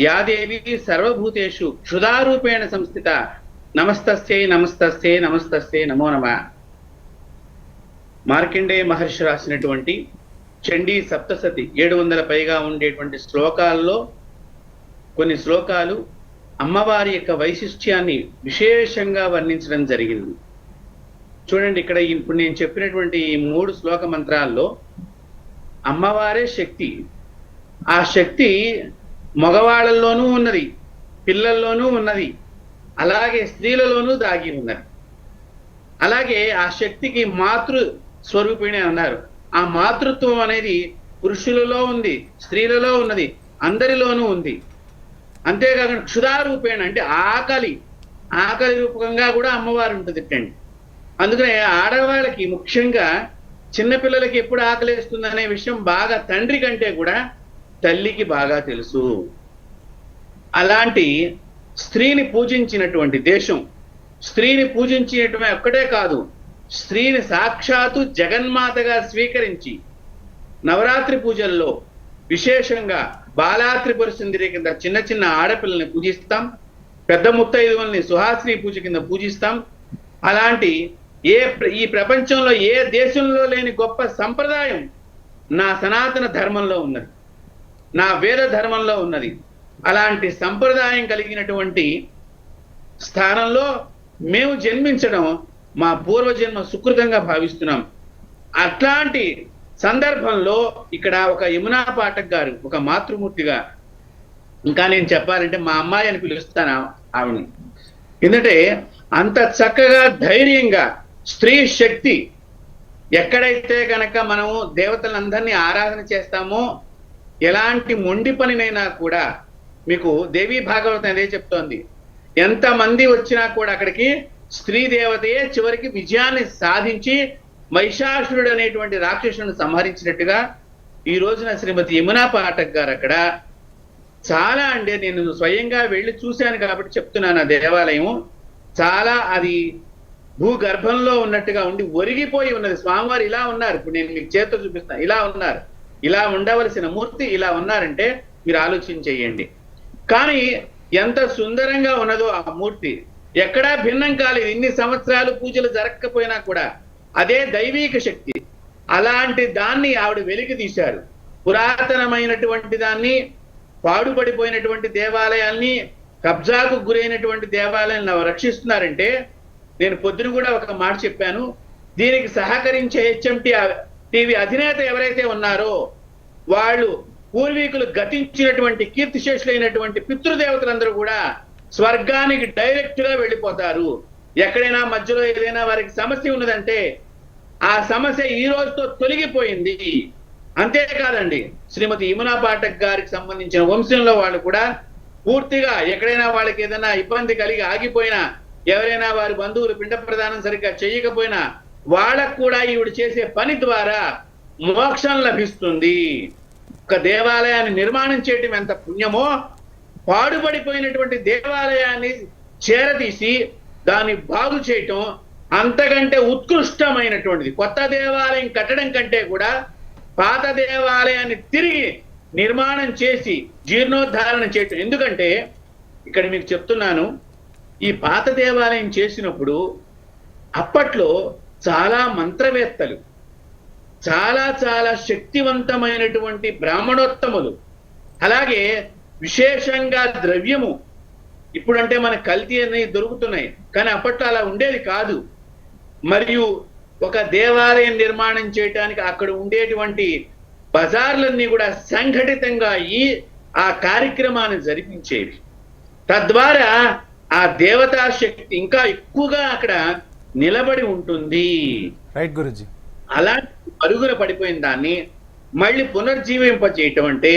యాదేవి సర్వభూతేషు క్షుధారూపేణ సంస్థిత, నమస్తస్తే నమస్తస్తే నమస్తస్తే నమో నమః. మార్కండేయ మహర్షి రాసినటువంటి చండీ సప్తసతి 700 పైగా ఉండేటువంటి శ్లోకాల్లో కొన్ని శ్లోకాలు అమ్మవారి యొక్క వైశిష్ట్యాన్ని విశేషంగా వర్ణించడం జరిగింది. చూడండి, ఇక్కడ ఇప్పుడు నేను చెప్పినటువంటి ఈ 3 శ్లోక మంత్రాల్లో అమ్మవారే శక్తి. ఆ శక్తి మగవాళ్ళల్లోనూ ఉన్నది, పిల్లల్లోనూ ఉన్నది, అలాగే స్త్రీలలోనూ దాగి ఉన్నది. అలాగే ఆ శక్తికి మాతృ స్వరూపిణి అన్నారు. ఆ మాతృత్వం అనేది పురుషులలో ఉంది, స్త్రీలలో ఉన్నది, అందరిలోనూ ఉంది. అంతేకాకుండా క్షుధారూపేణ అంటే ఆకలి రూపకంగా కూడా అమ్మవారు ఉంటుంది అండి. అందుకనే ఆడవాళ్ళకి ముఖ్యంగా చిన్నపిల్లలకి ఎప్పుడు ఆకలిస్తుంది అనే విషయం బాగా తండ్రి కంటే కూడా తల్లికి బాగా తెలుసు. అలాంటి స్త్రీని పూజించినటువంటి దేశం, స్త్రీని పూజించినటువంటి ఒక్కటే కాదు, స్త్రీని సాక్షాత్తు జగన్మాతగా స్వీకరించి నవరాత్రి పూజల్లో విశేషంగా బాలాత్రిపుర సుందరి కింద చిన్న చిన్న ఆడపిల్లల్ని పూజిస్తాం, పెద్ద ముత్తైదువుల్ని సుహాసిని పూజ కింద పూజిస్తాం. అలాంటి ఈ ప్రపంచంలో ఏ దేశంలో లేని గొప్ప సంప్రదాయం నా సనాతన ధర్మంలో ఉన్నది, నా వేద ధర్మంలో ఉన్నది. అలాంటి సంప్రదాయం కలిగినటువంటి స్థానంలో మేము జన్మించడం మా పూర్వజన్మ సుకృతంగా భావిస్తున్నాం. అట్లాంటి సందర్భంలో ఇక్కడ ఒక యమునా పాఠక్ గారు ఒక మాతృమూర్తిగా, ఇంకా నేను చెప్పాలంటే మా అమ్మాయి అని పిలుస్తాను ఆవిడని. ఎందుకంటే అంత చక్కగా ధైర్యంగా స్త్రీ శక్తి, ఎక్కడైతే కనుక మనము దేవతలందరినీ ఆరాధన చేస్తామో ఎలాంటి మొండి పనినైనా కూడా, మీకు దేవీ భాగవతం అదే చెప్తోంది, ఎంతమంది వచ్చినా కూడా అక్కడికి స్త్రీ దేవతయే చివరికి విజయాన్ని సాధించి మహిషాసురుడు అనేటువంటి రాక్షసుని సంహరించినట్టుగా ఈ రోజున శ్రీమతి యమునా పాఠక్ గారు అక్కడ చాలా, అంటే నేను స్వయంగా వెళ్ళి చూశాను కాబట్టి చెప్తున్నాను, ఆ దేవాలయం చాలా అది భూగర్భంలో ఉన్నట్టుగా ఉండి ఒరిగిపోయి ఉన్నది. స్వామివారు ఇలా ఉన్నారు, ఇప్పుడు నేను మీకు చేతితో చూపిస్తాను, ఇలా ఉన్నారు, ఇలా ఉండవలసిన మూర్తి ఇలా ఉన్నారంటే మీరు ఆలోచన చేయండి. కానీ ఎంత సుందరంగా ఉన్నదో ఆ మూర్తి, ఎక్కడా భిన్నం కాలేదు. ఇన్ని సంవత్సరాలు పూజలు జరగకపోయినా కూడా అదే దైవీక శక్తి. అలాంటి దాన్ని ఆవిడ వెలికి తీశారు. పురాతనమైనటువంటి దాన్ని, పాడుపడిపోయినటువంటి దేవాలయాల్ని, కబ్జాకు గురైనటువంటి దేవాలయాలను రక్షిస్తున్నారంటే, నేను పొద్దున కూడా ఒక మాట చెప్పాను, దీనికి సహకరించే హెచ్ఎంటి టీవీ అధినేత ఎవరైతే ఉన్నారో వాళ్ళు పూర్వీకులు గతించినటువంటి కీర్తిశేషులైనటువంటి పితృదేవతలందరూ కూడా స్వర్గానికి డైరెక్ట్ గా వెళ్ళిపోతారు. ఎక్కడైనా మధ్యలో ఏదైనా వారికి సమస్య ఉన్నదంటే ఆ సమస్య ఈ రోజుతో తొలగిపోయింది. అంతేకాదండి, శ్రీమతి యమునా పాఠక్ గారికి సంబంధించిన వంశంలో వాళ్ళు కూడా పూర్తిగా ఎక్కడైనా వాళ్ళకి ఏదైనా ఇబ్బంది కలిగి ఆగిపోయినా, ఎవరైనా వారి బంధువులు పిండ ప్రదానం సరిగ్గా చేయకపోయినా వాళ్ళకు కూడా ఈవిడ చేసే పని ద్వారా మోక్షం లభిస్తుంది. ఒక దేవాలయాన్ని నిర్మాణం చేయటం ఎంత పుణ్యమో, పాడుపడిపోయినటువంటి దేవాలయాన్ని చేరదీసి దాన్ని బాగు చేయటం అంతకంటే ఉత్కృష్టమైనటువంటిది. కొత్త దేవాలయం కట్టడం కంటే కూడా పాత దేవాలయాన్ని తిరిగి నిర్మాణం చేసి జీర్ణోద్ధారణ చేయటం. ఎందుకంటే ఇక్కడ మీకు చెప్తున్నాను, ఈ పాత దేవాలయం చేసినప్పుడు అప్పట్లో చాలా మంత్రవేత్తలు, చాలా చాలా శక్తివంతమైనటువంటి బ్రాహ్మణోత్తములు, అలాగే విశేషంగా ద్రవ్యము, ఇప్పుడంటే మన కల్తీ అనేవి దొరుకుతున్నాయి, కానీ అప్పట్లో అలా ఉండేది కాదు. మరియు ఒక దేవాలయం నిర్మాణం చేయటానికి అక్కడ ఉండేటువంటి బజార్లన్నీ కూడా సంఘటితంగా ఆ కార్యక్రమాన్ని జరిపించేవి. తద్వారా ఆ దేవతా శక్తి ఇంకా ఎక్కువగా అక్కడ నిలబడి ఉంటుంది. రైట్ గురుజీ. అలాంటి పరుగున పడిపోయిన దాన్ని మళ్ళీ పునర్జీవింప చేయటం అంటే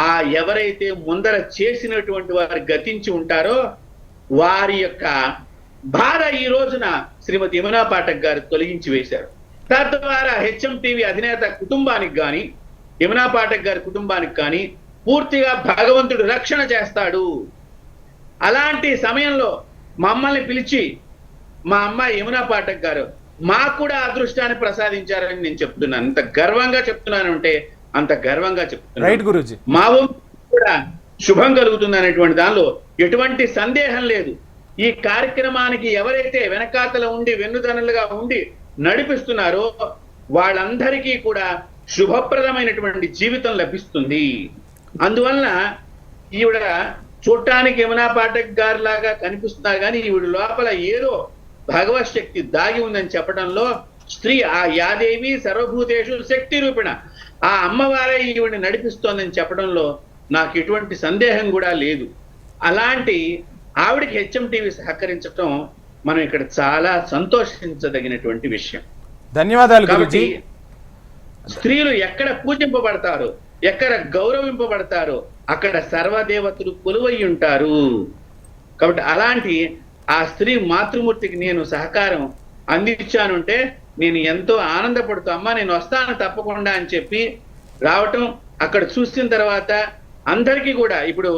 ఆ ఎవరైతే ముందర చేసినటువంటి వారు గతించి ఉంటారో వారి యొక్క బాధ ఈ రోజున శ్రీమతి యమునా పాఠక్ గారు తొలగించి వేశారు. తద్వారా హెచ్ఎంటీవీ అధినేత కుటుంబానికి కానీ, యమునా పాఠక్ గారి కుటుంబానికి కానీ పూర్తిగా భగవంతుడు రక్షణ చేస్తాడు. అలాంటి సమయంలో మమ్మల్ని పిలిచి మా అమ్మాయి యమునా పాఠక్ గారు మాకు కూడా అదృష్టాన్ని ప్రసాదించారని నేను చెప్తున్నాను. అంత గర్వంగా చెప్తున్నాను అంటే అంత గర్వంగా చెప్తున్నాను. రైట్ గురూజీ. మా వంతు కూడా శుభం కలుగుతుంది అనేటువంటి దానిలో ఎటువంటి సందేహం లేదు. ఈ కార్యక్రమానికి ఎవరైతే వెనకాతల ఉండి వెన్నుదన్నులుగా ఉండి నడిపిస్తున్నారో వాళ్ళందరికీ కూడా శుభప్రదమైనటువంటి జీవితం లభిస్తుంది. అందువలన ఈవిడ చూడటానికి యమునా పాఠక్ గారి లాగా కనిపిస్తున్నారు కానీ ఈవిడ లోపల ఏదో భగవత్ శక్తి దాగి ఉందని చెప్పడంలో స్త్రీ ఆ యాదేవి సర్వభూతేషు శక్తి రూపిణ ఆ అమ్మవారే ఈవిడిని నడిపిస్తోందని చెప్పడంలో నాకు ఎటువంటి సందేహం కూడా లేదు. అలాంటి ఆవిడకి HMTV సహకరించడం మనం ఇక్కడ చాలా సంతోషించదగినటువంటి విషయం. ధన్యవాదాలు కాబట్టి గురూజీ. స్త్రీలు ఎక్కడ పూజింపబడతారో ఎక్కడ గౌరవింపబడతారో అక్కడ సర్వదేవతలు కొలువై ఉంటారు. కాబట్టి అలాంటి ఆ స్త్రీ మాతృమూర్తికి నేను సహకారం అందించానుంటే నేను ఎంతో ఆనందపడుతూ అమ్మా నేను వస్తాను తప్పకుండా అని చెప్పి రావటం, అక్కడ చూసిన తర్వాత అందరికీ కూడా ఇప్పుడు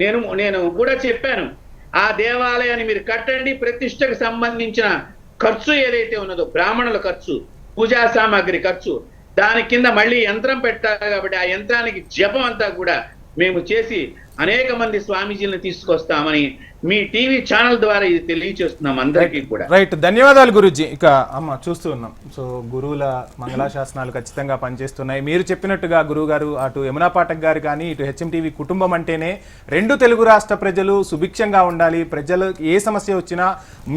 నేను కూడా చెప్పాను, ఆ దేవాలయాన్ని మీరు కట్టండి, ప్రతిష్టకు సంబంధించిన ఖర్చు ఏదైతే ఉన్నదో బ్రాహ్మణుల ఖర్చు, పూజా సామాగ్రి ఖర్చు, దాని కింద మళ్ళీ యంత్రం పెట్టాలి కాబట్టి ఆ యంత్రానికి జపం అంతా కూడా మేము చేసి అనేక మంది స్వామీజీలను తీసుకొస్తామని మీ టీవీ ఛానల్ ద్వారా ఇది తెలియజేస్తున్నాం అందరికీ కూడా. రైట్, ధన్యవాదాలు గురూజీ. ఇక అమ్మ చూస్తూ ఉన్నాం, సో గురువుల మంగళాశాసనాలు ఖచ్చితంగా పనిచేస్తున్నాయి. మీరు చెప్పినట్టుగా గురువు గారు అటు యమునా పాఠక్ గారు కానీ ఇటు HMTV కుటుంబం అంటేనే రెండు తెలుగు రాష్ట్ర ప్రజలు సుభిక్షంగా ఉండాలి, ప్రజలు ఏ సమస్య వచ్చినా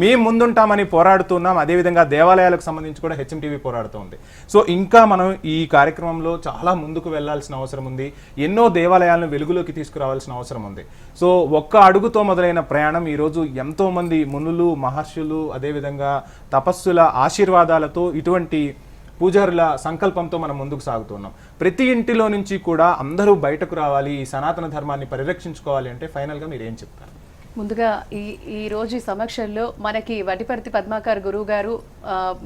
మేము ముందుంటామని పోరాడుతున్నాం. అదేవిధంగా దేవాలయాలకు సంబంధించి కూడా HMTV పోరాడుతుంది. సో ఇంకా మనం ఈ కార్యక్రమంలో చాలా ముందుకు వెళ్లాల్సిన అవసరం ఉంది. ఎన్నో దేవాలయాలను వెలుగులోకి తీసుకురావాల్సిన అవసరం ఉంది. సో ఒక్క అడుగుతో మొదలైన ప్రయాణం ఈరోజు ఎంతో మంది మునులు, మహర్షులు, అదేవిధంగా తపస్సుల ఆశీర్వాదాలతో ఇటువంటి పూజారుల సంకల్పంతో మనం ముందుకు సాగుతున్నాం. ప్రతి ఇంటిలో నుంచి కూడా అందరూ బయటకు రావాలి, ఈ సనాతన ధర్మాన్ని పరిరక్షించుకోవాలి అంటే ఫైనల్గా మీరు ఏం చెప్తారు? ముందుగా ఈ రోజు ఈ సమక్షంలో మనకి వడ్డిపర్తి పద్మాకర్ గురువు గారు,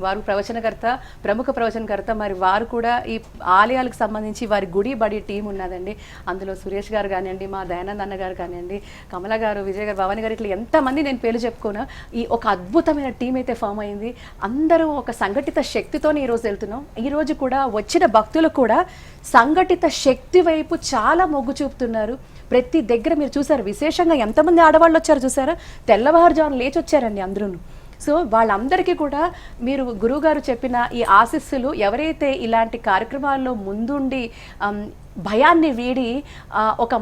వారు ప్రవచనకర్త, ప్రముఖ ప్రవచనకర్త, మరి వారు కూడా ఈ ఆలయాలకు సంబంధించి వారి గుడి బడి టీం ఉన్నదండి. అందులో సురేష్ గారు కానివ్వండి, మా దయానంద్ అన్న గారు కానివ్వండి, కమల గారు, విజయ్ గారు, భవాని గారు, ఇట్లా ఎంతమంది నేను పేర్లు చెప్పుకోను. ఈ ఒక అద్భుతమైన టీం అయితే ఫామ్ అయింది. అందరూ ఒక సంఘటిత శక్తితోనే ఈరోజు వెళ్తున్నాం. ఈరోజు కూడా వచ్చిన భక్తులు కూడా సంఘటిత శక్తి వైపు చాలా మొగ్గు చూపుతున్నారు. ప్రతి దగ్గర మీరు చూసారు, విశేషంగా ఎంతమంది ఆడవాళ్ళు వచ్చారు చూసారా, తెల్లవారుజామున లేచి వచ్చారండి అందరూ. సో వాళ్ళందరికీ కూడా మీరు గురువుగారు చెప్పిన ఈ ఆశీస్సులు, ఎవరైతే ఇలాంటి కార్యక్రమాల్లో ముందుండి భయాన్ని వీడి ఒక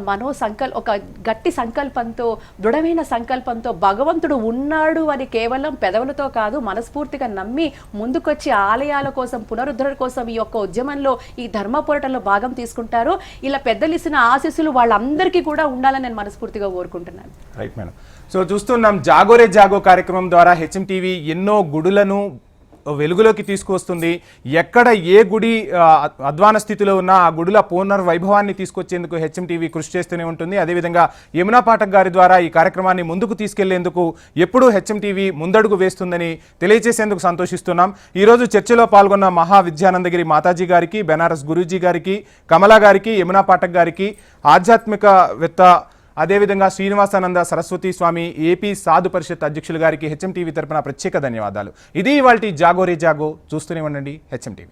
గట్టి సంకల్పంతో, దృఢమైన సంకల్పంతో భగవంతుడు ఉన్నాడు అని కేవలం పెదవులతో కాదు మనస్ఫూర్తిగా నమ్మి ముందుకొచ్చి ఆలయాల కోసం, పునరుద్ధరణ కోసం ఈ యొక్క ఉద్యమంలో, ఈ ధర్మ పోరాటంలో భాగం తీసుకుంటారు. ఇలా పెద్దలు ఇచ్చిన ఆశీస్సులు వాళ్ళందరికీ కూడా ఉండాలని నేను మనస్ఫూర్తిగా కోరుకుంటున్నాను. Right madam. సో చూస్తున్నాం, జాగోరే జాగో కార్యక్రమం ద్వారా HMTV ఎన్నో గుడులను వెలుగులోకి తీసుకువస్తుంది. ఎక్కడ ఏ గుడి అధ్వాన స్థితిలో ఉన్నా ఆ గుడుల పునర్వైభవాన్ని తీసుకొచ్చేందుకు HMTV కృషి చేస్తూనే ఉంటుంది. అదేవిధంగా యమునా పాఠక్ గారి ద్వారా ఈ కార్యక్రమాన్ని ముందుకు తీసుకెళ్లేందుకు ఎప్పుడూ HMTV ముందడుగు వేస్తుందని తెలియజేసేందుకు సంతోషిస్తున్నాం. ఈరోజు చర్చలో పాల్గొన్న మహావిద్యానందగిరి మాతాజీ గారికి, బెనారస్ గురూజీ గారికి, కమలా గారికి, యమునా పాఠక్ గారికి, ఆధ్యాత్మికవేత్త అదేవిధంగా శ్రీనివాసానంద సరస్వతి స్వామి ఏపీ సాధు పరిషత్ అధ్యక్షులు గారికి HMTV తరపున ప్రత్యేక ధన్యవాదాలు. ఇది ఇవాల్టి జాగోరే జాగో. చూస్తూనే ఉండండి HMTV.